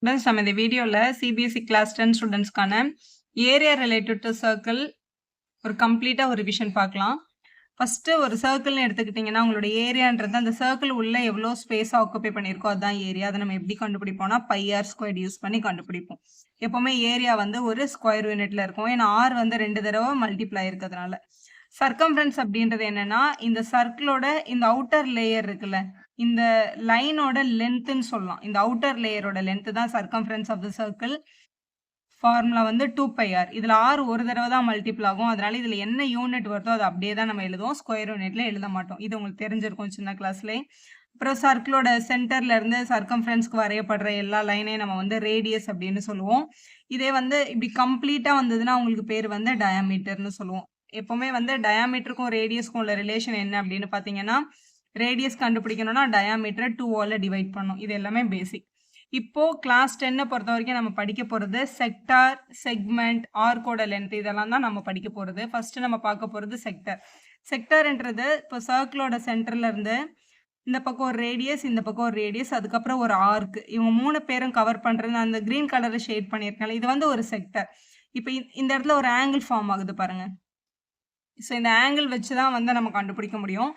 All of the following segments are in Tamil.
Friends, நம்ம இந்த வீடியோல சிபிஎஸ்இ கிளாஸ் 10 ஸ்டூடெண்ட்ஸ்க்கான ஏரியா ரிலேட்டட் டு சர்க்கிள் ஒரு கம்ப்ளீட்டா ஒரு ரிவிஷன் பார்க்கலாம். ஃபர்ஸ்ட் ஒரு சர்க்கிள்னு எடுத்துக்கிட்டிங்கன்னா, உங்களோட ஏரியான்றது அந்த சர்க்கிள் உள்ள எவ்வளோ ஸ்பேஸ் ஆக்குபை பண்ணியிருக்கோ அதான் ஏரியா. அதை நம்ம எப்படி கண்டுபிடிப்போம்னா பை ஆர் ஸ்கொயர்ட் யூஸ் பண்ணி கண்டுபிடிப்போம். எப்பவுமே ஏரியா வந்து ஒரு ஸ்கொயர் யூனிட்ல இருக்கும். ஏன்னா ஆர் வந்து 2 தடவை மல்டிப்ளை இருக்கிறதுனால. சர்க்கம்ஃபரன்ஸ் அப்படின்றது என்னன்னா, இந்த சர்க்கிளோட இந்த அவுட்டர் லேயர் இருக்குல்ல, இந்த லைனோட லென்த்ன்னு சொல்லலாம். இந்த அவுட்டர் லேயரோட லென்த் தான் circumference of the circle. Formula வந்து 2πr. இதுல r ஒரு தடவை தான் மல்டிபிள் ஆகும். அதனால இதுல என்ன யூனிட் வருதோ அது அப்படியே தான் நம்ம எழுதுவோம். ஸ்கொயர் யூனிட்ல எழுத மாட்டோம். இது உங்களுக்கு தெரிஞ்சிருக்கும் சின்ன கிளாஸ்லயே. அப்புறம் சர்க்கிளோட சென்டர்ல இருந்து சர்க்கம்ஃபரன்ஸ்க்கு வரையப்படுற எல்லா லைனையும் நம்ம வந்து ரேடியஸ் அப்படின்னு சொல்லுவோம். இதே வந்து இப்படி கம்ப்ளீட்டா வந்ததுன்னா உங்களுக்கு பேர் வந்து டயாமீட்டர்னு சொல்லுவோம். எப்பவுமே வந்து டயாமீட்டருக்கும் ரேடியஸ்க்கும் உள்ள ரிலேஷன் என்ன அப்படின்னு பார்த்தீங்கன்னா, ரேடியஸ் கண்டுபிடிக்கணும்னா டயாமீட்டரை 2ஆல டிவைட் பண்ணணும். இது எல்லாமே பேசிக். இப்போ கிளாஸ் 10 பொறுத்த வரைக்கும் நம்ம படிக்க போறது செக்டார், செக்மெண்ட், ஆர்க்கோட லென்த் இதெல்லாம் தான் நம்ம படிக்க போறது. ஃபர்ஸ்ட் நம்ம பார்க்க போறது செக்டார். செக்டார்ன்றது இப்போ சர்க்கிளோட சென்டர்ல இருந்து இந்த பக்கம் ஒரு ரேடியஸ், இந்த பக்கம் ஒரு ரேடியஸ், அதுக்கப்புறம் ஒரு ஆர்க். இவங்க 3 பேரும் கவர் பண்றது அந்த கிரீன் கலர்ல ஷேட் பண்ணியிருக்கேன்ல, இது வந்து ஒரு செக்டார். இப்போ இந்த இடத்துல ஒரு ஆங்கிள் ஃபார்ம் ஆகுது பாருங்க. ஸோ இந்த ஆங்கிள் வச்சு தான் வந்து நம்ம கண்டுபிடிக்க முடியும்.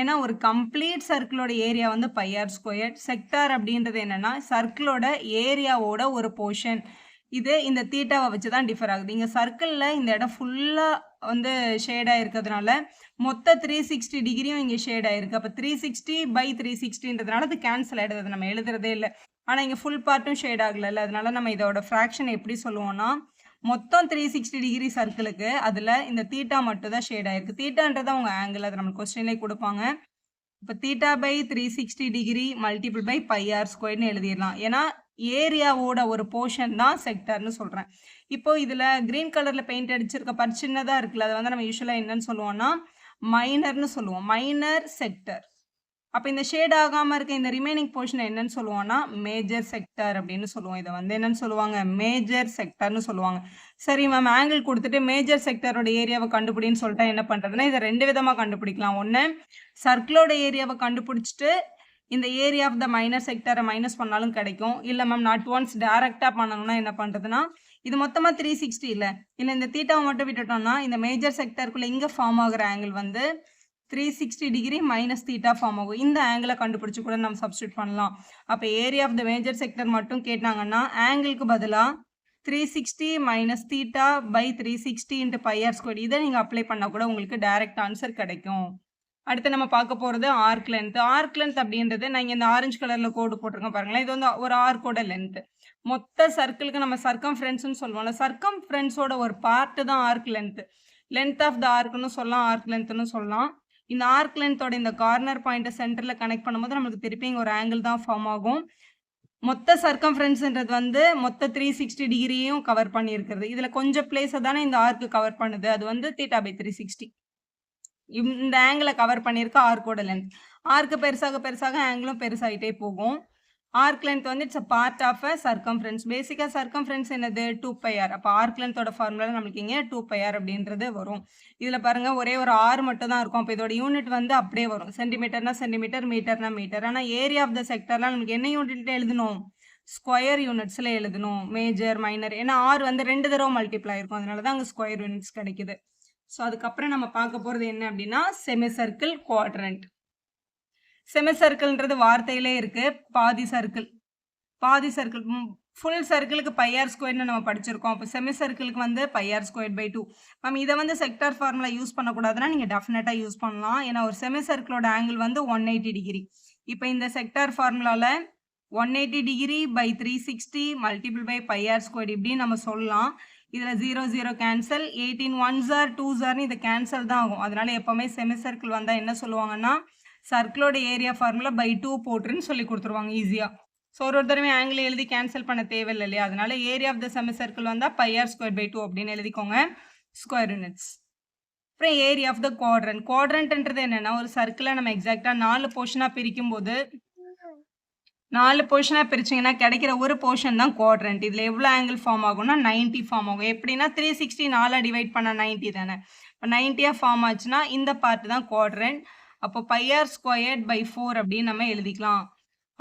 ஏன்னா ஒரு கம்ப்ளீட் சர்க்கிளோட ஏரியா வந்து பை ஆர் ஸ்கொயர். செக்டார் அப்படின்றது என்னன்னா சர்க்கிளோட ஏரியாவோட ஒரு போர்ஷன். இது இந்த தீட்டாவை வச்சு தான் டிஃபர் ஆகுது. இங்கே சர்க்கிளில் இந்த இடம் ஃபுல்லாக வந்து ஷேட் ஆகிருக்கிறதுனால மொத்த 360 டிகிரியும் இங்கே ஷேட் ஆகிருக்கு. அப்போ 360/360ன்றதுனால அது கேன்சல் ஆகிடுது. அது நம்ம எழுதுறதே இல்லை. ஆனால் இங்கே ஃபுல் பார்ட்டும் ஷேட் ஆகலைல்ல, அதனால நம்ம இதோட ஃப்ராக்ஷன் எப்படி சொல்லுவோம்னா மொத்தம் 360 டிகிரி சர்க்கிளுக்கு அதில் இந்த தீட்டா மட்டும் தான் ஷேட் ஆயிருக்கு. தீட்டான்றது அவங்க ஆங்கிள், அதை நம்ம கொஸ்டின்லேயே கொடுப்பாங்க. இப்போ தீட்டா/360 degree multiple by pi R ஸ்கொயர்னு எழுதிடலாம். ஏன்னா ஏரியாவோட ஒரு போர்ஷன் தான் செக்டர்னு சொல்கிறேன். இப்போ இதில் கிரீன் கலரில் பெயிண்ட் அடிச்சிருக்க பர் சின்னதாக இருக்குல்ல, அதை வந்து நம்ம யூஸ்வலாக என்னன்னு சொல்லுவோம்னா மைனர்னு சொல்லுவோம். Minor sector. அப்போ இந்த ஷேட் ஆகாமல் இருக்க இந்த ரிமைனிங் போர்ஷன் என்னன்னு சொல்லுவோம்னா மேஜர் செக்டர் அப்படின்னு சொல்லுவோம். இதை வந்து என்னன்னு சொல்லுவாங்க, மேஜர் செக்டர்னு சொல்லுவாங்க. சரி மேம், ஆங்கிள் கொடுத்துட்டு மேஜர் செக்டரோட ஏரியாவை கண்டுபிடின்னு சொல்லிட்டா என்ன பண்ணுறதுன்னா இதை 2 விதமாக கண்டுபிடிக்கலாம். ஒன்று, சர்க்கிளோட ஏரியாவை கண்டுபிடிச்சிட்டு இந்த ஏரியா ஆஃப் த மைனர் செக்டரை மைனஸ் பண்ணாலும் கிடைக்கும். இல்லை மேம் நாட் ஒன்ஸ் டேரெக்டாக பண்ணணும்னா என்ன பண்ணுறதுன்னா இது மொத்தமாக 360 இல்லை இந்த தீட்டாவை மட்டும் விட்டுட்டோம்னா இந்த மேஜர் செக்டருக்குள்ளே இங்கே ஃபார்ம் ஆகிற ஆங்கிள் வந்து 360 டிகிரி மைனஸ் தீட்டா ஃபார்ம் ஆகும். இந்த ஆங்கிளை கண்டுபிடிச்சி கூட நம்ம சப்ஸ்டியூட் பண்ணலாம். அப்போ area of the major sector மட்டும் கேட்டாங்கன்னா ஆங்கிளுக்கு பதிலாக 360 minus theta by 360 into pi R square இதை நீங்கள் அப்ளை பண்ணால் கூட உங்களுக்கு டைரக்ட் ஆன்சர் கிடைக்கும். அடுத்து நம்ம பார்க்க போகிறது ஆர்க் லென்த். ஆர்க் லென்த் அப்படின்றது நான் இங்கே இந்த ஆரஞ்சு கலரில் கோடு போட்டிருக்கேன் பாருங்களேன். இது வந்து ஒரு ஆர்க்கோட லென்த். மொத்த சர்க்கிளுக்கு நம்ம சர்க்கம்ஃபரன்ஸ்னு சொல்லுவோம்ல, சர்க்கம்ஃபரன்ஸோட ஒரு பார்ட்டு தான் arc length. Length of the ஆர்க்னு சொல்லலாம், ஆர்க் லென்த்னு சொல்லலாம். இந்த ஆர்க் லென்த்தோட இந்த கார்னர் பாயிண்ட்டை சென்டரில் கனெக்ட் பண்ணும்போது நமக்கு திருப்பி இங்கே ஒரு ஆங்கிள் தான் ஃபார்ம் ஆகும். மொத்த சர்க்கம்ஃபரன்ஸ்ன்றது வந்து மொத்த 360 டிகிரியும் கவர் பண்ணியிருக்கிறது. இதில் கொஞ்சம் பிளேஸை தானே இந்த ஆர்க்கு கவர் பண்ணுது, அது வந்து தீட்டா/360. இந்த ஆங்கிளை கவர் பண்ணியிருக்க ஆர்க்கோட லென்த். ஆர்க்கு பெருசாக பெருசாக ஆங்கிளும் பெருசாகிட்டே போகும். ஆர்க் லென்த் வந்து it's a part of a circumference. பேசிக்காக சர்க்கம்ஃபரன்ஸ் என்னது 2πr. அப்போ ஆர்க் லென்த்தோட ஃபார்முலா நம்மளுக்கு இங்கே 2πr அப்படின்றது வரும். இதில் பாருங்கள் ஒரே ஒரு ஆர் மட்டும் தான் இருக்கும். அப்போ இதோட யூனிட் வந்து அப்படியே வரும். சென்டிமீட்டர்னா சென்டிமீட்டர், மீட்டர்னா மீட்டர். ஆனால் ஏரியா ஆஃப் த செக்டர்லாம் நமக்கு என்ன யூனிட்ல எழுதணும், ஸ்கொயர் யூனிட்ஸில் எழுதணும். Major, minor. ஏன்னா ஆர் வந்து 2 தடவை மல்டிப்ளை ஆயிருக்கும், அதனால தான் அங்கே ஸ்கொயர் யூனிட்ஸ் கிடைக்குது. ஸோ அதுக்கப்புறம் நம்ம பார்க்க போகிறது என்ன அப்படின்னா செமி சர்க்கிள், குவாட்ரண்ட். செமி சர்க்கிள்ன்றது வார்த்தையிலே இருக்கு. பாதி சர்க்கிள், பாதி சர்க்கிள். ஃபுல் சர்க்கிளுக்கு பை ஆர் ஸ்கொயர்னு நம்ம படிச்சிருக்கோம். அப்போ செமி சர்க்கிளுக்கு வந்து pi R square by 2. Ma'am இதை வந்து செக்டார் ஃபார்முலா யூஸ் பண்ணக்கூடாதுன்னா நீங்கள் டெஃபினட்டாக யூஸ் பண்ணலாம். ஏன்னா ஒரு செமி சர்க்கிளோட ஆங்கிள் வந்து 180 டிகிரி. இப்போ இந்த செக்டார் ஃபார்முலாவில் 180 degree by 360 multiple by pi R square இப்படின்னு நம்ம சொல்லலாம். இதில் 0 0 cancel, 18 1s are 2s are இது கேன்சல் தான் ஆகும். அதனால எப்போவுமே செமி சர்க்கிள் வந்தால் என்ன சொல்லுவாங்கன்னா சர்க்கிளோட ஏரியா ஃபார்முலா பை 2 போட்டுருன்னு சொல்லி கொடுத்துருவாங்க ஈஸியாக. ஸோ ஒரு தடவை ஆங்கிள் எழுதி கேன்சல் பண்ண தேவையில்லை இல்லையா, அதனால area of the semi circle வந்தால் பை ஆர் ஸ்கொயர் பை 2 அப்படின்னு எழுதிக்கோங்க, ஸ்கொயர் யூனிட்ஸ். அப்புறம் ஏரியா ஆஃப் த குவாட்ரண்ட். குவாட்ரண்ட்ன்றது என்னென்னா ஒரு சர்க்கிளை நம்ம எக்ஸாக்டாக 4 போர்ஷனாக பிரிக்கும் போது 4 போர்ஷனாக பிரிச்சிங்கன்னா கிடைக்கிற ஒரு போர்ஷன் தான் குவாட்ரண்ட். இதில் எவ்வளோ ஆங்கிள் ஃபார்ம் ஆகும்னா 90 ஃபார்ம் ஆகும். எப்படின்னா 360 4 டிவைட் பண்ண 90 தானே. இப்போ 90 ஃபார்ம் ஆச்சுன்னா இந்த பார்ட் தான் குவாட்ரண்ட். அப்போ பை ஆர் ஸ்கொயர்ட் பை 4 அப்படின்னு நம்ம எழுதிக்கலாம்.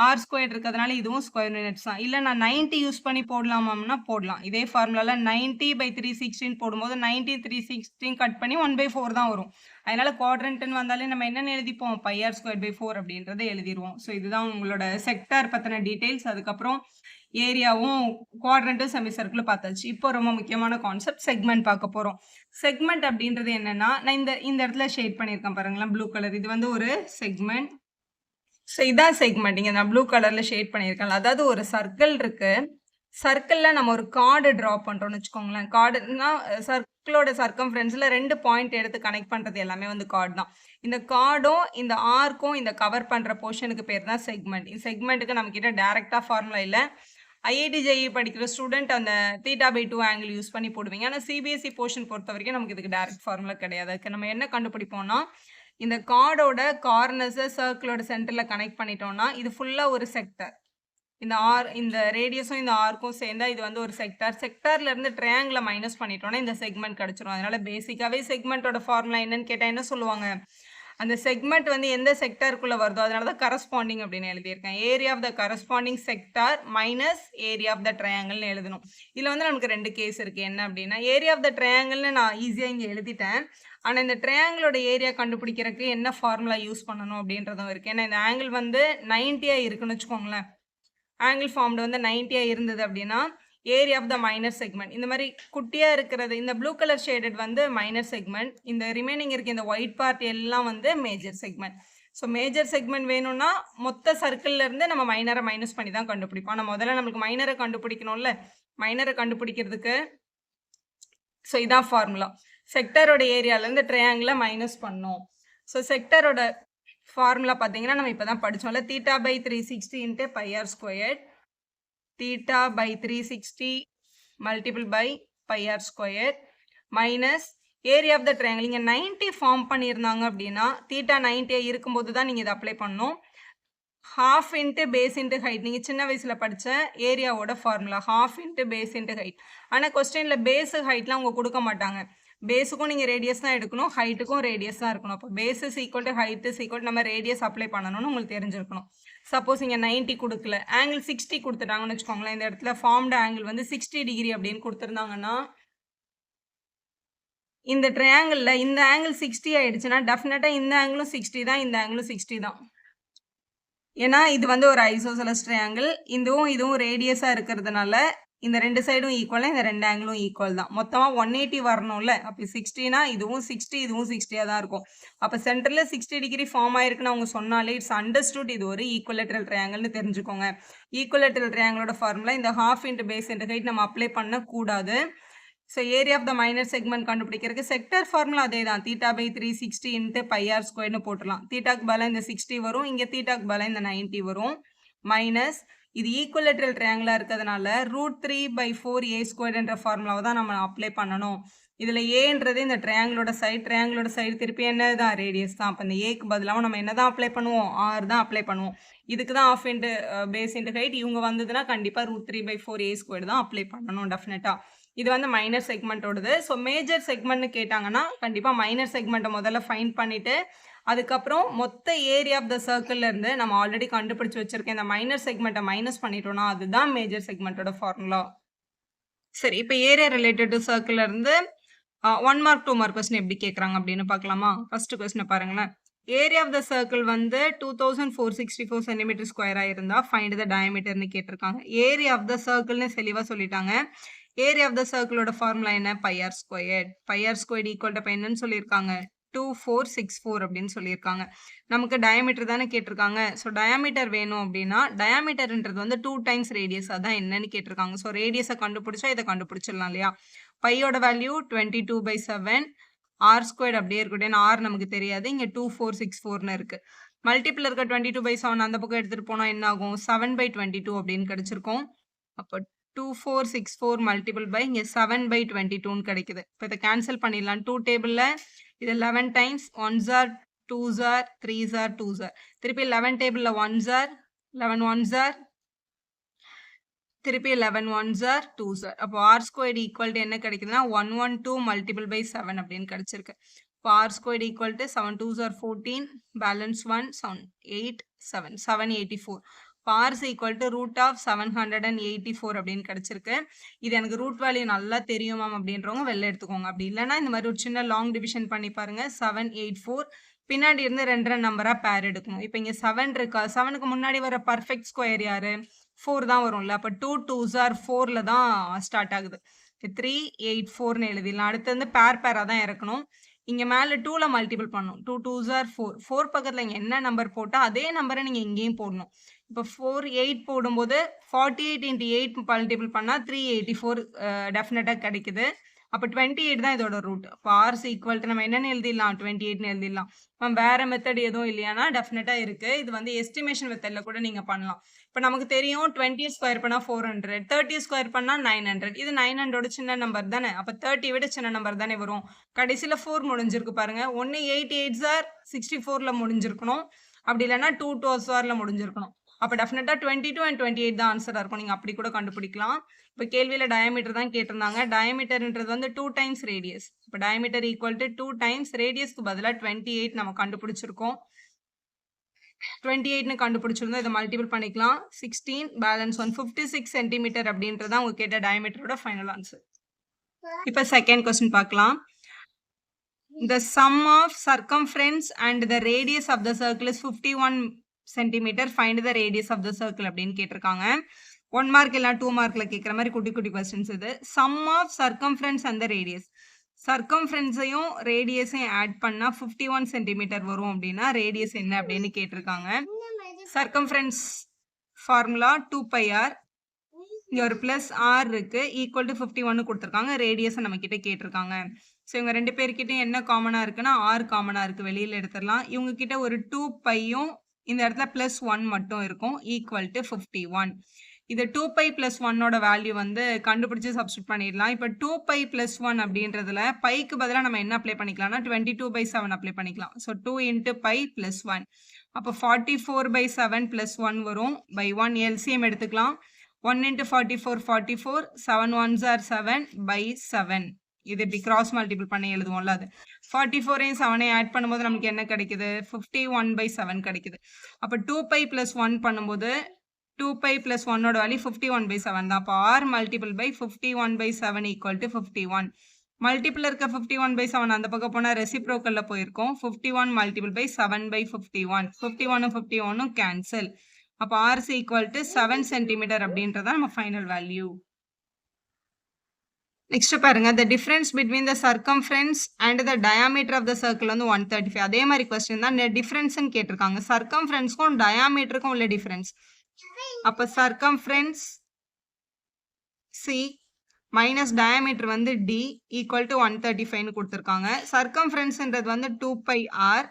ஆர் ஸ்கொயர் இருக்கிறதுனால இதுவும் ஸ்கொயர் யூனிட்ஸ் தான். இல்ல நான் 90 யூஸ் பண்ணி போடலாமான்னா போடலாம். இதே ஃபார்முலால 90/316 போடும்போது 90 316 கட் பண்ணி 1/4 தான் வரும். அதனால குவாட்ரண்ட்னு வந்தாலே நம்ம என்னன்னு எழுதிப்போம், πr²/4 அப்படின்றத எழுதிருவோம். ஸோ இதுதான் உங்களோட செக்டார் பத்தின டீடைல்ஸ். அதுக்கப்புறம் ஏரியாவும் குவாட்ரண்ட்டும் செமி சர்க்கிளும் பார்த்தாச்சு. இப்போ ரொம்ப முக்கியமான கான்செப்ட் செக்மெண்ட் பார்க்க போறோம். செக்மெண்ட் அப்படின்றது என்னன்னா, நான் இந்த இடத்துல ஷேட் பண்ணியிருக்கேன் பாருங்களேன், ப்ளூ கலர். இது வந்து ஒரு செக்மெண்ட். ஸோ இதான் செக்மெண்ட். இங்க நான் ப்ளூ கலர்ல ஷேட் பண்ணியிருக்கேன். அதாவது ஒரு சர்க்கிள் இருக்கு. சர்க்கிள்ல நம்ம ஒரு கார்டு டிரா பண்றோம்னு வச்சுக்கோங்களேன். கார்டுனா சர்க்கிளோட சர்க்கம்ஃபரன்ஸ்ல 2 பாயிண்ட் எடுத்து கனெக்ட் பண்றது எல்லாமே வந்து கார்டு தான். இந்த கார்டும் இந்த ஆர்க்கும் இந்த கவர் பண்ற போர்ஷனுக்கு பேர் தான் செக்மெண்ட். இந்த செக்மெண்ட்டுக்கு நம்ம கிட்ட டைரக்டா ஃபார்முலா இல்ல. ஐஐடி ஜேஇ படிக்கிற ஸ்டூடெண்ட் அந்த θ/2 ஆங்கிள் யூஸ் பண்ணி போடுவீங்க. ஆனால் சிபிஎஸ்சி போர்ஷன் பொறுத்த வரைக்கும் நமக்கு இதுக்கு டைரக்ட் ஃபார்முலா கிடையாது. அதுக்கு நம்ம என்ன கண்டுபிடிப்போம்னா, இந்த கார்டோட கார்னர்ஸை சர்க்கிளோட சென்டரில் கனெக்ட் பண்ணிட்டோம்னா இது ஃபுல்லாக ஒரு செக்டர். இந்த ரேடியஸும் இந்த ஆர்க்கும் சேர்ந்தா இது வந்து ஒரு செக்டார். செக்டார்ல இருந்து ட்ரையாங்கிளை மைனஸ் பண்ணிட்டோம்னா இந்த செக்மெண்ட் கிடைச்சிரும். அதனால பேசிக்காவே செக்மெண்டோட ஃபார்முலா என்னன்னு கேட்டா என்ன சொல்லுவாங்க, அந்த செக்மெண்ட் வந்து எந்த செக்டாருக்குள்ள வருதோ அதனால தான் கரஸ்பாண்டிங் அப்படின்னு எழுதியிருக்கேன். Area of the corresponding sector minus area of the ட்ரையாங்கிள்னு எழுதணும். இதில் வந்து நமக்கு 2 கேஸ் இருக்கு. என்ன அப்படின்னா, ஏரியா ஆஃப் த ட்ரையாங்கிள்னு நான் ஈஸியாக இங்கே எழுதிட்டேன். ஆனால் இந்த ட்ரையாங்கிளோட ஏரியா கண்டுபிடிக்கிறதுக்கு என்ன ஃபார்முலா யூஸ் பண்ணணும் அப்படின்றதும் இருக்கு. ஏன்னா இந்த ஆங்கிள் வந்து 90 இருக்குன்னு வச்சுக்கோங்களேன். ஆங்கிள் ஃபார்ம்டு வந்து 90 இருந்தது அப்படின்னா area of the minor segment இந்த மாதிரி குட்டியாக இருக்கிறது, இந்த ப்ளூ கலர் ஷேடட் வந்து மைனர் செக்மெண்ட், இந்த ரிமைனிங் இருக்க இந்த ஒயிட் பார்ட் எல்லாம் வந்து major segment. So major segment வேணும்னா மொத்த சர்க்கிள்ல இருந்து நம்ம மைனரை மைனஸ் பண்ணி தான் கண்டுபிடிப்போம். ஆனால் முதல்ல நம்மளுக்கு மைனரை கண்டுபிடிக்கணும்ல. மைனரை கண்டுபிடிக்கிறதுக்கு ஸோ இதான் ஃபார்முலா. செக்டரோட ஏரியாலேருந்து ட்ரையாங்கிளை மைனஸ் பண்ணோம். ஸோ செக்டரோட ஃபார்முலா பார்த்தீங்கன்னா நம்ம இப்போ தான் படித்தோம்ல, θ/360 × πr², θ/360 multiple by πr² minus area of the triangle. இங்கே 90 ஃபார்ம் பண்ணியிருந்தாங்க அப்படின்னா θ90 இருக்கும்போது தான் நீங்கள் இதை அப்ளை பண்ணணும். ½ × பேஸ் × ஹைட். நீங்கள் சின்ன வயசில் படித்த ஏரியாவோட ஃபார்முலா ½ × பேஸ் × ஹைட். ஆனால் கொஸ்டினில் பேஸு ஹைட்லாம் அவங்க கொடுக்க மாட்டாங்க. பேஸுக்கும் நீங்கள் ரேடியஸ் தான் எடுக்கணும், ஹைட்டுக்கும் ரேடியஸ் தான் இருக்கணும். அப்போ base is equal to height is equal நம்ம ரேடியஸ் அப்ளை பண்ணணும்னு உங்களுக்கு தெரிஞ்சிருக்கணும். சப்போஸ் இங்கே 90 கொடுக்கல, ஆங்கிள் 60 கொடுத்துட்டாங்கன்னு வச்சுக்கோங்களேன். இந்த இடத்துல ஃபார்ம்டு ஆங்கிள் வந்து 60 டிகிரி அப்படின்னு கொடுத்துருந்தாங்கன்னா இந்த ட்ரையாங்கிளில் இந்த ஆங்கிள் 60 ஆயிடுச்சுன்னா டெஃபினட்டாக இந்த ஆங்கிளும் 60 தான், இந்த ஆங்கிளும் 60 தான். ஏன்னா இது வந்து ஒரு ஐசோசெலஸ் ட்ரையாங்கிள். இதுவும் ரேடியஸாக இருக்கிறதுனால இந்த 2 சைடும் ஈக்குவலாக இந்த 2 ஆங்கிளும் ஈக்குவல் தான். மொத்தமாக 180 வரணும்ல. அப்போ 60னா இதுவும் 60 இதுவும் 60 தான் இருக்கும். அப்போ சென்டரில் 60 டிகிரி ஃபார்ம் ஆயிருக்குன்னு அவங்க சொன்னாலே இட்ஸ் அண்டர்ஸ்டுட் இது ஒரு ஈக்குவலேட்ரல் ட்ரையாங்கிள்னு தெரிஞ்சுக்கோங்க. ஈக்குவலேட்ரல் ட்ரையாங்கிளோட ஃபார்முலா இந்த ½ × பேஸ் × ஹைட் நம்ம அப்ளை பண்ணக்கூடாது. So area of the minor segment கண்டுபிடிக்கிறதுக்கு செக்டர் ஃபார்முலா அதே தான், θ/360 × πr² போட்டுடலாம். தீட்டாக்கு பதிலாக இந்த 60 வரும், இங்கே தீட்டாக்கு பதிலாக இந்த 90 வரும். மைனஸ் இது ஈக்குவலேட்ரல் ட்ரையாங்கிளாக இருக்கிறதுனால √3/4a² என்ற ஃபார்முலாவை தான் நம்ம அப்ளை பண்ணணும். இதில் ஏன்றது இந்த ட்ரையாங்கிளோட சைடு திருப்பி என்ன தான் ரேடியஸ் தான். அப்போ இந்த ஏக்கு பதிலாக நம்ம என்ன தான் அப்ளை பண்ணுவோம், ஆர் தான் அப்ளை பண்ணுவோம். இதுக்கு தான் ½ × பேஸ் × ஹைட். இவங்க வந்ததுன்னா கண்டிப்பாக √3/4a² தான் அப்ளை பண்ணணும் டெஃபினட்டாக. இது வந்து மைனர் செக்மெண்ட்டோடது. ஸோ மேஜர் செக்மெண்ட்னு கேட்டாங்கன்னா கண்டிப்பாக மைனர் செக்மெண்ட்டை முதல்ல ஃபைண்ட் பண்ணிவிட்டு அதுக்கப்புறம் மொத்த ஏரியா ஆஃப் த சர்க்கிள்ல இருந்து நம்ம ஆல்ரெடி கண்டுபிடிச்சு வச்சிருக்கேன் இந்த மைனர் செக்மெண்ட்டை மைனஸ் பண்ணிட்டோம்னா அதுதான் மேஜர் செக்மெண்ட்டோட ஃபார்முலா. சரி, இப்போ ஏரியா ரிலேட்டட் டு சர்க்கிள்ல இருந்து 1 மார்க் 2 மார்க் கொஸ்டின் எப்படி கேட்குறாங்க அப்படின்னு பார்க்கலாமா? ஃபர்ஸ்ட் கொஸ்டினை பாருங்களேன். ஏரியா ஆஃப் த சர்க்கிள் வந்து 2464 சென்டிமீட்டர் ஸ்கொயராக இருந்தால் ஃபைண்ட் த டயமீட்டர்னு கேட்டிருக்காங்க. ஏரியா ஆஃப் த சர்க்கிள்னு தெளிவாக சொல்லிட்டாங்க. ஏரியா ஆஃப் த சர்க்கிளோட ஃபார்முலா என்ன, πr². πr² ஈக்குவல் டு என்னன்னு சொல்லியிருக்காங்க, 2464 அப்படின்னு சொல்லியிருக்காங்க. நமக்கு டயாமீட்டர் தானே கேட்டிருக்காங்க. ஸோ டயாமீட்டர் வேணும் அப்படின்னா டயாமீட்டர்ன்றது வந்து 2 டைம்ஸ் ரேடியஸ், அதான் என்னன்னு கேட்டிருக்காங்க. ஸோ ரேடியஸை கண்டுபிடிச்சா இதை கண்டுபிடிச்சிடலாம் இல்லையா. பையோட வேல்யூ 22/7, r² அப்படியே இருக்கட்டும், ஏன்னா ஆர் நமக்கு தெரியாது. இங்கே 2464ன்னு இருக்கு. மல்டிபிள் இருக்க 22/7 அந்த பக்கம் எடுத்துகிட்டு போனால் என்ன ஆகும், 7/22 அப்படின்னு கிடைச்சிருக்கும். அப்போ 2464 மல்டிபிள் பை இங்கே 7/22ன்னு கிடைக்குது. இப்போ இதை கேன்சல் பண்ணிடலாம். 2 டேபிளில் இது 11 times, 1s are 2s are 3s are 2s are. திருப்பி 11 டேபிளில் 1s are 11 1s are, திருப்பி 11 1s are 2s are. அப்போ r² ஈக்குவல் டு என்ன கிடைக்குதுன்னா 112 மல்டிபிள் பை 7 அப்படின்னு கிடைச்சிருக்கு. இப்போ r² equal to 7 2s are 14, balance 1 7 8 7 784. R is equal to root of 784 அப்படின்னு கிடைச்சிருக்கு. இது எனக்கு ரூட் வேல்யூ நல்லா தெரியும் மேம் அப்படின்றவங்க வெளில எடுத்துக்கோங்க. அப்படி இல்லைன்னா இந்த மாதிரி ஒரு சின்ன லாங் டிவிஷன் பண்ணி பாருங்க. 784 பின்னாடி இருந்து 2 நம்பரா பேர் எடுக்கணும். இப்போ இங்க 7 இருக்கா, 7க்கு முன்னாடி வர பர்ஃபெக்ட் ஸ்கொயர் யாரு, 4 தான் வரும்ல. அப்போ 2 2s are 4ல தான் ஸ்டார்ட் ஆகுது. 3 8 4ன்னு எழுதிடலாம். அடுத்து வந்து பேரா தான் இறக்கணும். இங்க மேல 2ல மல்டிபிள் பண்ணணும். 2 2s are 4. 4 பக்கத்துல இங்க என்ன நம்பர் போட்டா அதே நம்பரை நீங்க இங்கேயும் போடணும். இப்போ 4 8 போடும்போது 48 into 8 மல்டிபிள் பண்ணா 384 டெஃபினட்டா கிடைக்குது. அப்போ 28 தான் இதோட ரூட். இப்போ R is equal to நம்ம என்னன்னு எழுதிடலாம், 28ன்னு எழுதிடலாம். வேற மெத்தட் எதுவும் இல்லையானா டெஃபினட்டா இருக்கு. இது வந்து எஸ்டிமேஷன் மெத்தட்ல கூட நீங்க பண்ணலாம். இப்போ நமக்கு தெரியும் 20 ஸ்கொயர் பண்ணா 400, 30 ஸ்கொயர் பண்ணா 900. இது 900 சின்ன நம்பர் தானே, அப்போ 30 விட சின்ன நம்பர் தானே வரும். கடைசியில 4 முடிஞ்சிருக்கு பாருங்க. ஒன்னு 8 8s are 64ல முடிஞ்சிருக்கணும். அப்படி இல்லைன்னா 2 2s are முடிஞ்சிருக்கணும். அப்போ டெஃபினட்டா 22 and 28 தான் ஆன்சரா இருக்கும். நீங்க அப்படி கூட கண்டுபிடிக்கலாம். இப்போ கேள்வியில டயாமீட்டர் தான் கேட்டிருந்தாங்க. டயாமீட்டர்ன்றது வந்து 2 times ரேடியஸ். இப்போ டயாமீட்டர் ஈக்குவல் டு 2 times ரேடியஸ்க்கு பதிலா 28 நம்ம கண்டுபிடிச்சிருக்கோம். 28ன்னு கண்டுபிடிச்சிருந்தோம். இதை மல்டிபிள் பண்ணிக்கலாம். 16 பேலன்ஸ் 156 சென்டிமீட்டர் அப்படின்றது தான் உங்க கேட்ட டயாமீட்டரோட ஃபைனல் ஆன்சர். இப்போ செகண்ட் கொஸ்டின் பார்க்கலாம். The sum of circumference and the radius of the circle is 51 centimeter. Find the radius of the circle அப்படின்னு கேட்டிருக்காங்க. 1 மார்க் இல்ல 2 மார்க்ல கேட்குற மாதிரி குட்டி குட்டி கொஸ்டின்ஸ் இது. sum of circumference and the radius. சர்க்கம்ஃபரன்ஸையும் ரேடியஸையும் ஆட் பண்ணா 51 சென்டிமீட்டர் வரும் அப்படின்னா ரேடியஸ் என்ன அப்படின்னு கேட்டிருக்காங்க. சர்க்கம்ஃபரன்ஸ் ஃபார்முலா 2πr, இங்க ஒரு பிளஸ் ஆர் இருக்கு, ஈக்குவல் டு 51 கொடுத்துருக்காங்க. ரேடியஸ் நம்ம கிட்ட கேட்டிருக்காங்க. ஸோ இவங்க 2 பேர்கிட்டையும் என்ன காமனா இருக்குன்னா ஆர் காமனா இருக்கு, வெளியில எடுத்துடலாம். இவங்க கிட்ட ஒரு 2πயும் இந்த இடத்துல பிளஸ் 1 மட்டும் இருக்கும், ஈக்குவல் டு 51. இது 2π plus 1ஓட வேல்யூ வந்து கண்டுபிடிச்சு சப்ஸ்டிட் பண்ணிடலாம். இப்போ 2π plus 1 அப்படின்றதுல பைக்கு பதிலாக நம்ம என்ன அப்ளை பண்ணிக்கலாம்னா 22/7 அப்ளை பண்ணிக்கலாம். So 2 into π plus 1. அப்போ 44/7 plus 1 வரும். by 1 LCM எடுத்துக்கலாம். 1 into 44 44, 7 1s are 7 by 7. இது இப்படி கிராஸ் மல்டிபிள் பண்ணி எழுதுவோம்ல அது. 44ஐயும் 7ஐயும் ஆட் பண்ணும்போது நமக்கு என்ன கிடைக்குது, 51/7 கிடைக்குது. அப்போ 2π plus 1 பண்ணும்போது 2π plus 1ஓட வேல்யூ 51/7 தான். அப்போ r multiple by 51/7 equal to 51. Multiple இருக்க 51/7 அந்த பக்கம் போனால் ரெசிப்ரோக்கல்ல போயிருக்கோம். 51 மல்டிபிள் பை 7/51. 51 51 கேன்சல். அப்போ r is equal to 7 centimetre அப்படின்றதான் நம்ம ஃபைனல் வேல்யூ. நெக்ஸ்ட் பாருங்க, the difference between the circumference and the diameter of the circle வந்து 135. அதே மாதிரி கொஸ்டின் தான், டிஃபரன்ஸ்ன்னு கேட்டிருக்காங்க. சர்க்கம்ஃபரன்ஸ்க்கும் டயாமீட்டருக்கும் உள்ள டிஃபரன்ஸ். அப்போ சர்க்கம்ஃபரன்ஸ் சி மைனஸ் டயாமீட்டர் வந்து டி ஈக்குவல் டு 135ன்னு கொடுத்துருக்காங்க. சர்க்கம்ஃபரன்ஸ்ன்றது வந்து 2πr,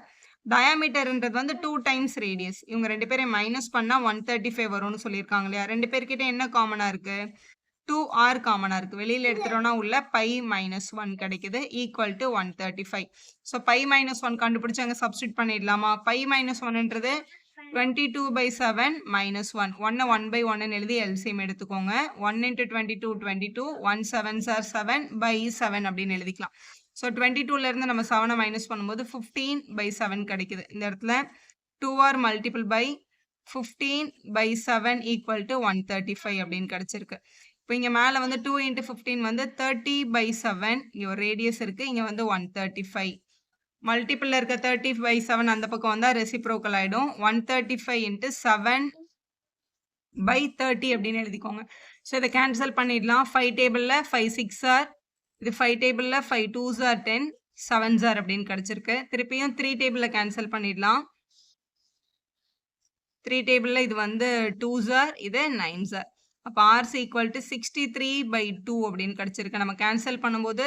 டயாமீட்டர்ன்றது வந்து 2 times ரேடியஸ். இவங்க 2 பேரையும் மைனஸ் பண்ணா 135 வரும்னு சொல்லியிருக்காங்க இல்லையா. 2 பேர்கிட்ட என்ன காமனா இருக்கு, 2r காமனா இருக்கு. வெளியில எடுத்துட்டோம்னா உள்ள π - 1 கிடைக்குது, ஈக்குவல் டு 135. ஸோ π - 1 கண்டுபிடிச்சு அங்கே சப்ஸ்டிட் பண்ணிடலாமா. π - 1ன்றது 22/7 minus 1. 1 1/1 எழுதி LCM எடுத்துக்கோங்க. 1 into 22 22, 1 7s are 7 by 7 அப்படின்னு எழுதிக்கலாம். ஸோ 22ல இருந்து நம்ம 7 மைனஸ் பண்ணும்போது 15/7 கிடைக்குது. இந்த இடத்துல 2r multiple by 15/7 equal to 135 அப்படின்னு கிடைச்சிருக்கு. இப்போ இங்கே மேலே வந்து 2 into 15 வந்து 30/7, இங்கே ஒரு ரேடியஸ் இருக்கு, இங்கே வந்து 135. மல்டிபிள் இருக்க 30/7 அந்த பக்கம் வந்தா ரெசிப்ரோக்கல் ஆயிடும். 135 into 7/30 அப்படின்னு எழுதிக்கோங்க. ஸோ இதை கேன்சல் பண்ணிடலாம். 5 டேபிளில் 5 6s are, இது 5 டேபிளில் 5 2s are 10, 7s are அப்படின்னு கிடைச்சிருக்கு. திருப்பியும் 3 டேபிளில் கேன்சல் பண்ணிடலாம். 3 டேபிளில் இது வந்து 2s are, இது 9s are. அப்போ r is equal to 63/2 அப்படின்னு கிடைச்சிருக்கு. நம்ம கேன்சல் பண்ணும்போது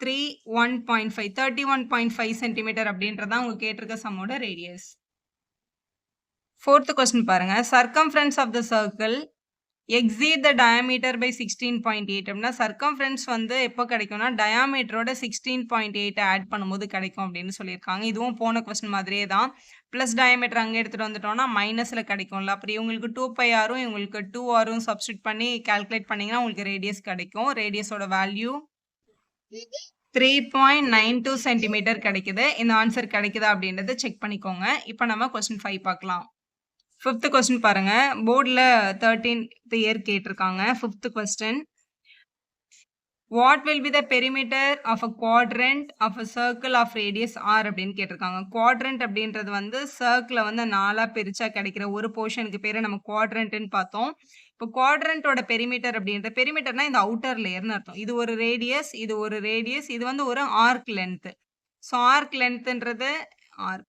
31.5 சென்டிமீட்டர் அப்படின்றதான் உங்களுக்கு கேட்டிருக்க சம்மோட ரேடியஸ். ஃபோர்த் கொஸ்டின் பாருங்க, circumference of the circle exceed the diameter by 16.8 அப்படின்னா சர்க்கம்ஃபரன்ஸ் வந்து எப்போ கிடைக்கும்னா டயாமீட்டரோட 16.8 ஆட் பண்ணும்போது கிடைக்கும் அப்படின்னு சொல்லியிருக்காங்க. இதுவும் போன கொஸ்டின் மாதிரியே தான். ப்ளஸ் டயாமீட்டர் அங்கே எடுத்துகிட்டு வந்துட்டோம்னா மைனஸில் கிடைக்கும்ல. அப்படி உங்களுக்கு 2πr-ம் இவங்களுக்கு 2r-ம் சப்ஸ்டிட் பண்ணி கால்குலேட் பண்ணிங்கன்னா உங்களுக்கு ரேடியஸ் கிடைக்கும். ரேடியஸோட வேல்யூ 3.92 சென்டிமீட்டர் கிடைக்குது. இந்த ஆன்சர் கிடைக்குதா அப்படின்றத செக் பண்ணிக்கோங்க. இப்போ நம்ம கொஸ்டின் 5 பார்க்கலாம். 5th கொஸ்டின் பாருங்க. போர்டுல 13th இயர் கேட்டிருக்காங்க. 5th question. What will be the perimeter of a quadrant of a circle of radius r அப்படின்னு கேட்டிருக்காங்க. quadrant அப்படின்றது வந்து சர்க்கிளை வந்து 4ஆ பிரிச்சா கிடைக்கிற ஒரு போர்ஷனுக்கு பேரு நம்ம quadrantன்னு பார்த்தோம். இப்போ quadrantோட பெரிமீட்டர் அப்படின்ற பெரிமீட்டர்னா இந்த அவுட்டர் லேயர்னு அர்த்தம். இது ஒரு ரேடியஸ், இது ஒரு ரேடியஸ், இது வந்து ஒரு ஆர்க் லென்த். ஸோ ஆர்க் லென்த்ன்றது ஆர்.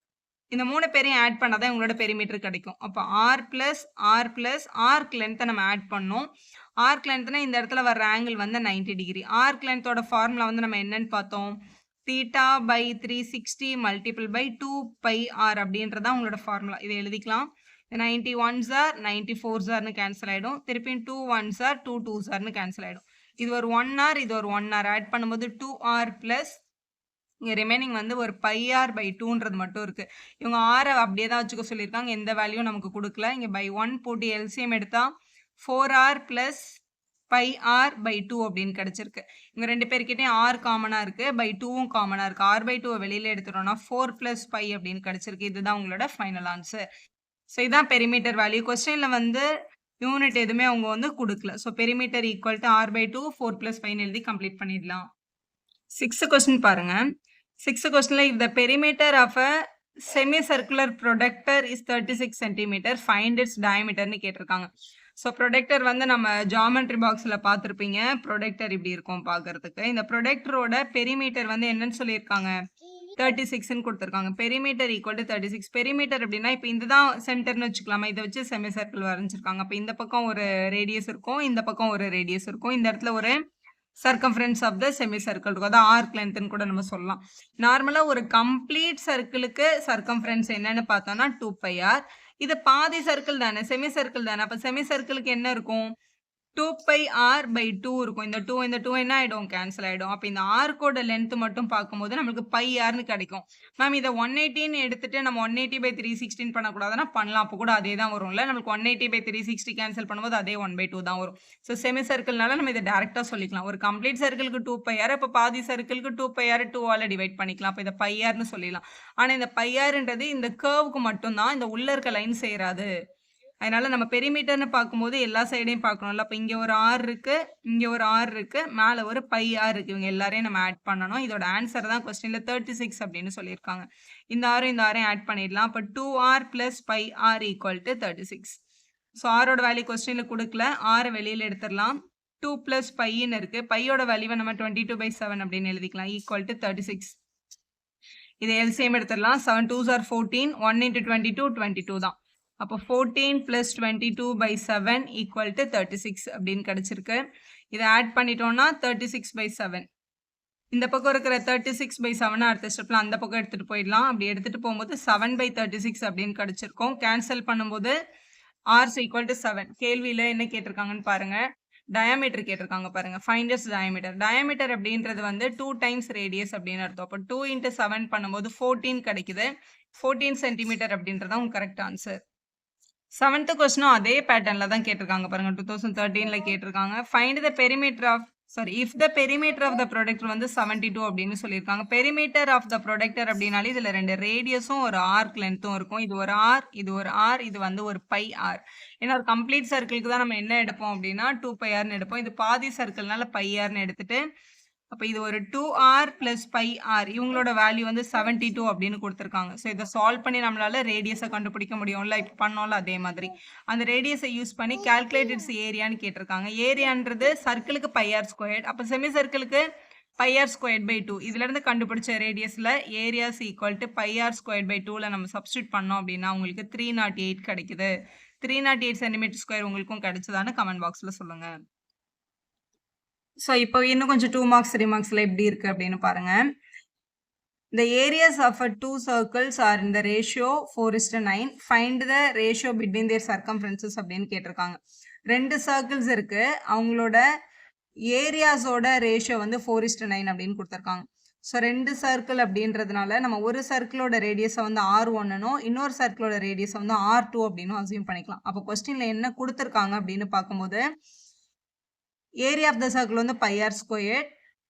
இந்த 3 பேரையும் ஆட் பண்ணாதான் உங்களோட பெரிமீட்டர் கிடைக்கும். அப்போ r பிளஸ் ஆர்க் லென்த்தை நம்ம ஆட் பண்ணோம். ஆர்க் லென்த்னா இந்த இடத்துல வர்ற ஆங்கிள் வந்து 90 டிகிரி. ஆர்க் லென்த்தோட ஃபார்முலா வந்து நம்ம என்னன்னு பார்த்தோம். Theta by 360 multiple by 2 pi R அப்படின்றதான் உங்களோட ஃபார்முலா. இதை எழுதிக்கலாம். 90 1s are 94s are cancel ஆயிடும். திருப்பியும் 2 1s are 2 2s are cancel ஆயிடும். இது ஒரு 1 hour, இது ஒரு 1 hour ஆட் பண்ணும்போது 2r பிளஸ் இங்க ரிமைனிங் வந்து ஒரு பை ஆர் பை 2ன்றது மட்டும் இருக்கு. இவங்க ஆரை அப்படியே தான் வச்சுக்க சொல்லியிருக்காங்க. எந்த வேல்யூ நமக்கு கொடுக்கல. இங்க பை 1 போட்டு எல்சிஎம் எடுத்தா 4r plus pi R by 2 அப்படின்னு கிடைச்சிருக்கு. இவங்க 2 பேர்கிட்டயும் ஆர் காமனா இருக்கு, பை 2வும் காமனா இருக்கு. ஆர் பை 2 வெளியில எடுத்துட்டோம்னா 4 பிளஸ் பை அப்படின்னு கிடைச்சிருக்கு. இதுதான் உங்களோட ஃபைனல் ஆன்சர். ஸோ இதான் பெரிமீட்டர் வேல்யூ. கொஸ்டின்ல வந்து யூனிட் எதுவுமே அவங்க வந்து கொடுக்கல. So perimeter equal to R by 2 4 plus 5 எழுதி கம்ப்ளீட் பண்ணிடலாம். 6th கொஸ்டின் பாருங்க. 6th கொஸ்டின்ல if the perimeter of a semicircular projector is 36 cm, find its diameter னு கேட்டிருக்காங்க. ஸோ ப்ரொடெக்டர் வந்து நம்ம ஜாமெட்ரி பாக்ஸில் பார்த்துருப்பீங்க. ப்ரொடெக்டர் இப்படி இருக்கும் பார்க்கறதுக்கு. இந்த ப்ரொடெக்டரோட பெரிமீட்டர் வந்து என்னன்னு சொல்லியிருக்காங்க, 36ன்னு கொடுத்துருக்காங்க. Perimeter equal to 36. பெரிமீட்டர் அப்படின்னா இப்போ இதுதான் சென்டர்னு வச்சுக்கலாமா, இதை வச்சு செமி சர்க்கிள் வரைஞ்சிருக்காங்க. அப்போ இந்த பக்கம் ஒரு ரேடியஸ் இருக்கும், இந்த பக்கம் ஒரு ரேடியஸ் இருக்கும், இந்த இடத்துல ஒரு circumference of the semi circle இருக்கும். அதான் ஆர்க் லென்த்னு கூட நம்ம சொல்லலாம். நார்மலா ஒரு கம்ப்ளீட் சர்க்கிளுக்கு சர்க்கம்ஃபரன்ஸ் என்னன்னு பார்த்தோம்னா 2 பை ஆர். இது பாதி சர்க்கிள் தானே, செமி சர்க்கிள் தானே. அப்ப செமி சர்க்கிளுக்கு என்ன இருக்கும், 2 பை ஆர் பை 2 இருக்கும். இந்த 2 என்ன ஆயிடும், கேன்சல் ஆயிடும். அப்ப இந்த ஆர்க்கோட லென்த் மட்டும் பார்க்கும்போது நம்மளுக்கு பை ஆர்னு கிடைக்கும். மேம் இதை 180ன்னு எடுத்துட்டு நம்ம 180 பை 316 பண்ணக்கூடாதுன்னா பண்ணலாம். அப்போ கூட அதே தான் வரும்ல. நம்மளுக்கு 180 பை 360 கேன்சல் பண்ணும்போது அதே 1/2 தான் வரும். ஸோ செமி சர்க்கிள்னால நம்ம இதை டேரக்டா சொல்லிக்கலாம். ஒரு கம்ப்ளீட் சர்க்கிளுக்கு 2 பை ஆர், இப்போ பாதி சர்க்கிளுக்கு 2 பை ஆர் 2ஆல டிவைட் பண்ணிக்கலாம். அப்போ இதை பை ஆர்னு சொல்லிடலாம். ஆனா இந்த பை ஆர்ன்றது இந்த கர்வுக்கு மட்டும்தான், இந்த உள்ள இருக்க லைன் சேராது. அதனால நம்ம பெரிமீட்டர்னு பார்க்கும்போது எல்லா சைடையும் பார்க்கணும்ல. அப்போ இங்கே ஒரு ஆர் இருக்கு, இங்கே ஒரு ஆர் இருக்கு, மேலே ஒரு பை ஆர் இருக்கு. இவங்க எல்லாரையும் நம்ம ஆட் பண்ணணும். இதோட ஆன்சர் தான் கொஸ்டின்ல 36 அப்படின்னு சொல்லியிருக்காங்க. இந்த ஆரையும் ஆட் பண்ணிடலாம். அப்போ 2r plus pi R equal to 36. So ஆரோட வேல்யூ கொஸ்டின்ல கொடுக்கல, ஆரை வெளியில் எடுத்துடலாம். 2 பிளஸ் பைன்னு இருக்கு, பையோட வேல்யூவை நம்ம 22/7 அப்படின்னு எழுதிக்கலாம், ஈக்குவல் டு 36. இதை எல்சிஎம் எடுத்துடலாம். 7 2s are 14, 1 into 22 22 தான். அப்போ 14 plus 22/7 equal to 36 அப்படின்னு கிடைச்சிருக்கு. இதை ஆட் பண்ணிட்டோம்னா 36/7. இந்த பக்கம் இருக்கிற 36/7 அடுத்த ஸ்டெப்ல அந்த பக்கம் எடுத்துட்டு போயிடலாம். அப்படி எடுத்துட்டு போகும்போது 7/36 அப்படின்னு கிடைச்சிருக்கும். கேன்சல் பண்ணும்போது r equal to 7. கேள்வியில என்ன கேட்டிருக்காங்கன்னு பாருங்க. டயாமீட்டர் கேட்டிருக்காங்க பாருங்க. Find it's diameter. டயாமீட்டர் அப்படின்றது வந்து 2 டைம்ஸ் ரேடியஸ் அப்படின்னு அர்த்தம். அப்போ 2 into 7 பண்ணும்போது 14 கிடைக்குது. 14 சென்டிமீட்டர் அப்படின்றத உங்க கரெக்ட் ஆன்சர். 7th கொஸ்டினும் அதே பேட்டர்ன்ல தான் கேட்டிருக்காங்க பாருங்க. 2013ல கேட்டிருக்காங்க. Find the perimeter of if the perimeter of the protractor வந்து 72 அப்படின்னு சொல்லியிருக்காங்க. பெரிமீட்டர் ஆஃப் த ப்ரொடக்டர் அப்படின்னாலே இதுல 2 ரேடியஸும் ஒரு ஆர்க் லென்த்தும் இருக்கும். இது ஒரு ஆர், இது ஒரு ஆர், இது வந்து ஒரு பை ஆர். ஏன்னா ஒரு கம்ப்ளீட் சர்க்கிளுக்கு தான் நம்ம என்ன எடுப்போம் அப்படின்னா 2 பை ஆர்னு எடுப்போம். இது பாதி சர்க்கிள்னால பை ஆர்னு எடுத்துட்டு, அப்போ இது ஒரு 2r பிளஸ் பை ஆர். இவங்களோட வேல்யூ வந்து 72 அப்படின்னு கொடுத்துருக்காங்க. ஸோ இதை சால்வ் பண்ணி நம்மளால ரேடியஸை கண்டுபிடிக்க முடியும்ல. இப்போ பண்ணோம்ல அதே மாதிரி அந்த ரேடியஸை யூஸ் பண்ணி கால்குலேட் இட்ஸ் ஏரியான்னு கேட்டிருக்காங்க. ஏரியான்றது சர்க்கிளுக்கு பை ஆர் ஸ்கொயர்ட், அப்போ செமி சர்க்கிளுக்கு பை ஆர் ஸ்கொயர்ட் பை 2. இதுல இருந்து கண்டுபிடிச்ச ரேடியஸ்ல area's equal to pi r squared by 2ல நம்ம சப்ஸ்டியூட் பண்ணோம் அப்படின்னா உங்களுக்கு 308 கிடைக்குது. 308 சென்டிமீட்டர் ஸ்கொயர் உங்களுக்கும் கிடைச்சதான்னு கமெண்ட் பாக்ஸ்ல சொல்லுங்க. ஸோ இப்போ இன்னும் கொஞ்சம் 2 marks 3 marksல எப்படி இருக்கு அப்படின்னு பாருங்க. The areas of a 2 circles are in the ratio 4:9. Find the ratio between their circumferences அப்படின்னு கேட்டிருக்காங்க. 2 சர்க்கிள்ஸ் இருக்கு, அவங்களோட ஏரியாஸோட ரேஷியோ வந்து 4:9 அப்படின்னு கொடுத்துருக்காங்க. ஸோ 2 சர்க்கிள் அப்படின்றதுனால நம்ம ஒரு சர்க்கிளோட ரேடியஸை வந்து R1னும் இன்னொரு சர்க்கிளோட ரேடியஸை வந்து R2 அப்படின்னு அசியூம் பண்ணிக்கலாம். அப்போ கொஸ்டின்ல என்ன கொடுத்துருக்காங்க அப்படின்னு பார்க்கும்போது ஏரியா ஆஃப் த சர்க்கிள் வந்து pi r squared,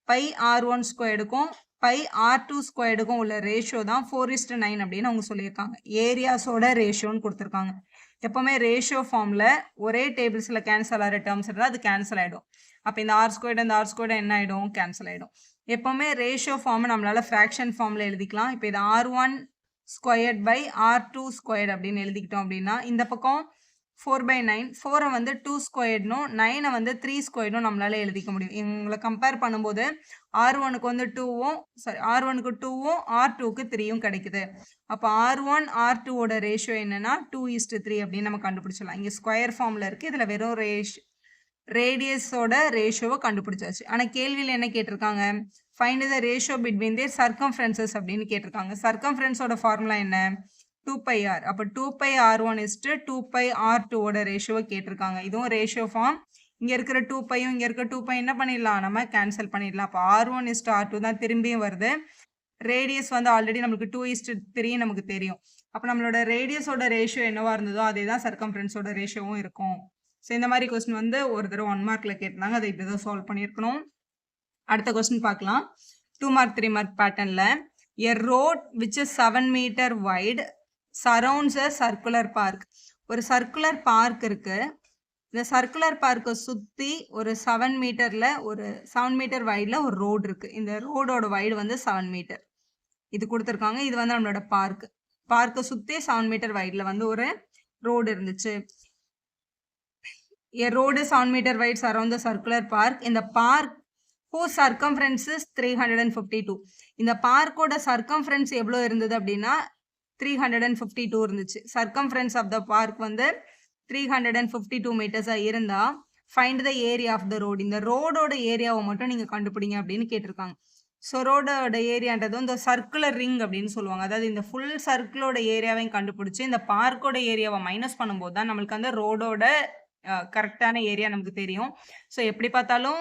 pi R1 ஸ்கொயர்டுக்கும் பை R2 ஸ்கொயர்டுக்கும் உள்ள ரேஷியோ தான் 4:9 அப்படின்னு அவங்க சொல்லியிருக்காங்க. ஏரியாஸோட ரேஷியோன்னு கொடுத்துருக்காங்க. எப்போவுமே ரேஷியோ ஃபார்மில் ஒரே டேபிள்ஸில் கேன்சல் ஆகிற டேர்ம்ஸ் இருந்தால் அது கேன்சல் ஆகிடும். அப்போ இந்த ஆர் ஸ்கொயர்டு இந்த ஆர் ஸ்கொயர்டு என்ன ஆகிடும்? கேன்சல் ஆகிடும். எப்போவுமே ரேஷியோ ஃபார்மை நம்மளால் ஃப்ராக்ஷன் ஃபார்மில் எழுதிக்கலாம். இப்போ இது R1 squared by R2 squared அப்படின்னு எழுதிக்கிட்டோம் அப்படின்னா இந்த பக்கம் 4/9 4 வந்து 2 ஸ்கொயர்ட்னும் 9 வந்து 3 ஸ்கொயர்டும் நம்மளால எழுதிக்க முடியும். இவங்களை கம்பேர் பண்ணும்போது R1க்கு வந்து 2வும் R1க்கு 2வும் R2க்கு 3யும் கிடைக்குது. அப்போ R1 R2ஓட ரேஷியோ என்னன்னா 2:3 அப்படின்னு நம்ம கண்டுபிடிச்சிடலாம். இங்கே ஸ்கொயர் ஃபார்மில் இருக்குது. இதில் வெறும் ரேடியஸோட ரேஷியோவை கண்டுபிடிச்சாச்சு. ஆனால் கேள்வியில் என்ன கேட்டிருக்காங்க? ஃபைண்ட் த ரேஷியோ பிட்வீன் தேர் சர்க்கம்ஃபரன்சஸ் அப்படின்னு கேட்டிருக்காங்க. சர்க்கம்ஃபரன்ஸோட ஃபார்முலா என்ன? 2πr. அப்போ 2πr1 2πr2ஓட ரேஷியோவை கேட்டிருக்காங்க. இதுவும் ரேஷியோ ஃபார்ம். இங்கே இருக்கிற 2πயும் இங்கே இருக்கிற 2π என்ன பண்ணிடலாம்? நம்ம கேன்சல் பண்ணிடலாம். அப்போ R1 R2 தான் திரும்பியும் வருது. ரேடியஸ் வந்து ஆல்ரெடி நம்மளுக்கு 2:3 நமக்கு தெரியும். அப்போ நம்மளோட ரேடியஸோட ரேஷியோ என்னவா இருந்ததோ அதே தான் சர்க்கம்ஃபரன்ஸோட ரேஷியோவும் இருக்கும். ஸோ இந்த மாதிரி கொஸ்டின் வந்து ஒரு தடவை 1 மார்க்கில் கேட்டிருந்தாங்க. அதை இப்படி தான் சால்வ் பண்ணியிருக்கணும். அடுத்த கொஸ்டின் பார்க்கலாம். 2 மார்க் 3 மார்க் பேட்டர்னில் a road which is 7 meter wide surrounds a circular park. ஒரு சர்க்குலர் பார்க் இருக்கு. இந்த சர்க்குலர் பார்க்கை சுற்றி ஒரு 7 மீட்டரில் ஒரு 7 மீட்டர் வைடில் ஒரு ரோடு இருக்குது. இந்த ரோடோட வைடு வந்து 7 மீட்டர் இது கொடுத்துருக்காங்க. இது வந்து நம்மளோட பார்க்கை சுற்றி 7 மீட்டர் வைடில் வந்து ஒரு ரோடு இருந்துச்சு. A road is 7 meter wide surround the circular park. In the park whose circumference is 352. இந்த பார்க்கோட சர்க்கம்ஃபரன்ஸ் எவ்வளோ இருந்தது அப்படின்னா 352 இருந்துச்சு. சர்க்கம்ஃபரன்ஸ் ஆஃப் த பார்க் வந்து 352 மீட்டர்ஸாக இருந்தால் find the area of the road. இந்த ரோடோட ஏரியாவை மட்டும் நீங்கள் கண்டுபிடிங்க அப்படின்னு கேட்டிருக்காங்க. ஸோ ரோடோட ஏரியான்றது இந்த சர்க்குலர் ரிங் அப்படின்னு சொல்லுவாங்க. அதாவது இந்த ஃபுல் சர்க்கிளோட ஏரியாவையும் கண்டுபிடிச்சி இந்த பார்க்கோட ஏரியாவை மைனஸ் பண்ணும்போது தான் நம்மளுக்கு அந்த ரோடோட கரெக்டான ஏரியா நமக்கு தெரியும். ஸோ எப்படி பார்த்தாலும்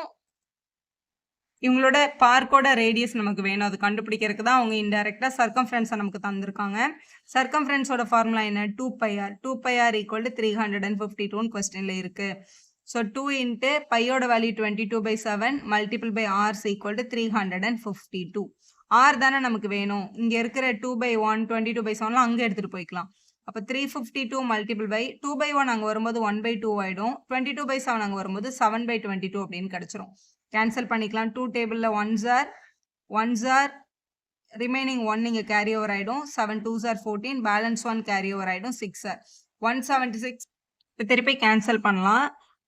இவங்களோட பார்க்கோட ரேடியஸ் நமக்கு வேணும். அது கண்டுபிடிக்கிறதுக்கு தான் அவங்க இன்டெரக்டாக சர்க்கம்ஃபரன்ஸை நமக்கு தந்திருக்காங்க. சர்க்கம்ஃபரன்ஸோட ஃபார்முலா என்ன? 2πr. 2πr = 352 கொஸ்டினில் இருக்குது. ஸோ 2 × பையோட value 22/7 multiple by r = 352. R தானே நமக்கு வேணும். இங்கே இருக்கிற 2/1 22/7 அங்கே எடுத்துகிட்டு போய்க்கலாம். அப்போ 352 மல்டிபிள் பை 2/1 அங்கே வரும்போது 1/2 ஆகிடும். 22/7 அங்கே வரும்போது 7/22 அப்படின்னு கிடச்சிரும். கேன்சல் பண்ணிக்கலாம். 2 டேபிளில் 1s are ரிமைனிங் 1 இங்கே கேரி ஓவர் ஆகிடும். 7 2s are 14 balance 1 carry over ஆகிடும். 6 are 176. இப்போ திருப்பி கேன்சல் பண்ணலாம்.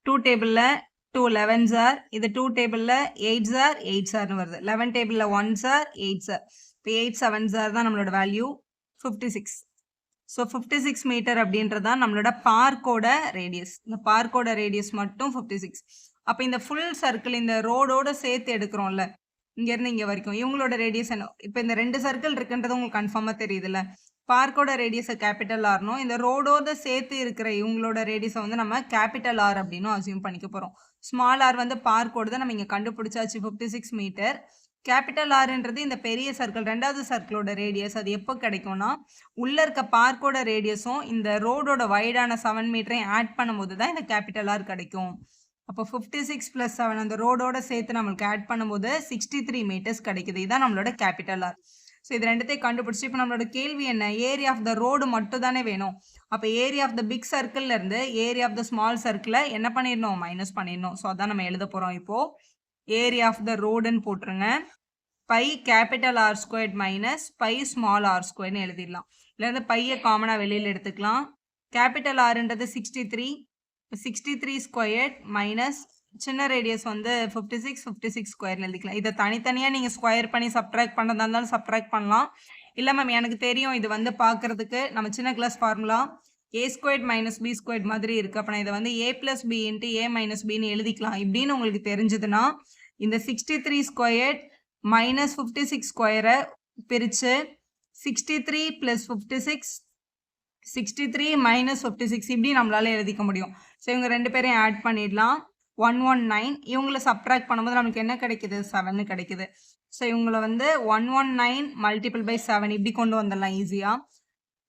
2 டேபிளில் 2 11s are இது 2 டேபிளில் 8s are வருது. 11 டேபிளில் 1s are 8s are. இப்போ 8 7s are தான் நம்மளோட வேல்யூ 56. ஸோ 56 மீட்டர் அப்படின்றது தான் நம்மளோட பார்க்கோட ரேடியஸ். இந்த பார்க்கோட ரேடியஸ் மட்டும் 56. அப்போ இந்த ஃபுல் சர்க்கிள் இந்த ரோடோட சேர்த்து எடுக்கிறோம்ல இங்கேருந்து இங்கே வரைக்கும் இவங்களோட ரேடியஸ் என்ன? இப்போ இந்த 2 சர்க்கிள் இருக்குன்றது உங்களுக்கு கன்ஃபார்மாக தெரியுதுல்ல. பார்க்கோட ரேடியஸை கேபிட்டல் ஆர்னும் இந்த ரோடோட சேர்த்து இருக்கிற இவங்களோட ரேடியஸை வந்து நம்ம கேபிட்டல் ஆர் அப்படின்னு அசியூம் பண்ணிக்க போகிறோம். ஸ்மால் ஆர் வந்து பார்க்கோடு தான் நம்ம இங்கே கண்டுபிடிச்சாச்சு 56 மீட்டர். கேபிட்டல் ஆர்ன்றது இந்த பெரிய சர்க்கிள் 2வது சர்க்கிளோட ரேடியஸ். அது எப்போ கிடைக்கும்னா உள்ளே இருக்க பார்க்கோட ரேடியஸும் இந்த ரோடோட வைடான 7 மீட்டரையும் ஆட் பண்ணும்போது தான் இந்த கேபிட்டல் ஆர் கிடைக்கும். அப்போ 56 + 7 அந்த ரோடோட சேர்த்து நம்மளுக்கு ஆட் பண்ணும்போது 63 மீட்டர்ஸ் கிடைக்குது. இதுதான் நம்மளோட கேபிட்டல் ஆர். ஸோ இது ரெண்டுத்தையும் கண்டுபிடிச்சி இப்போ நம்மளோட கேள்வி என்ன? ஏரியா ஆஃப் த ரோடு மட்டும் தானே வேணும். அப்போ ஏரியா ஆஃப் த பிக் சர்க்கிள்லேருந்து ஏரியா ஆஃப் த ஸ்மால் சர்க்கிளை என்ன பண்ணிடணும்? மைனஸ் பண்ணிடணும். ஸோ அதான் நம்ம எழுத போகிறோம். இப்போது ஏரியா ஆஃப் த ரோடுன்னு போட்டுருங்க. Pi capital R squared minus pi small R ஸ்கொயர்னு எழுதிடலாம். இல்லைன்னா பையை காமனாக வெளியில் எடுத்துக்கலாம். கேபிட்டல் ஆர்ன்றது 63 ஸ்கொயர்ட் மைனஸ் சின்ன ரேடியஸ் வந்து 56 ஸ்கொயர்னு எழுதிக்கலாம். இதை தனித்தனியாக நீங்கள் ஸ்கொயர் பண்ணி சப்ட்ராக்ட் பண்ணுறதா இருந்தாலும் சப்ட்ராக்ட் பண்ணலாம். இல்லை மேம் எனக்கு தெரியும் இது வந்து பார்க்குறதுக்கு நம்ம சின்ன கிளாஸ் ஃபார்முலா a² - b² மாதிரி இருக்குது. அப்போ நான் இதை வந்து a + b × a - bன்னு எழுதிக்கலாம். இப்படின்னு உங்களுக்கு தெரிஞ்சதுன்னா இந்த 63 ஸ்கொயர்ட் மைனஸ் 56 ஸ்கொயரை பிரித்து 63 + 56 63 - 56 இப்படி நம்மளால எழுதிக்க முடியும். ஸோ இவங்க 2 பேரையும் ஆட் பண்ணிடலாம். 119 இவங்களை சப்ட்ராக்ட் பண்ணும்போது நமக்கு என்ன கிடைக்குது? 7 கிடைக்குது. ஸோ இவங்களை வந்து 119 மல்டிபிள் பை 7 இப்படி கொண்டு வந்துடலாம் ஈஸியாக.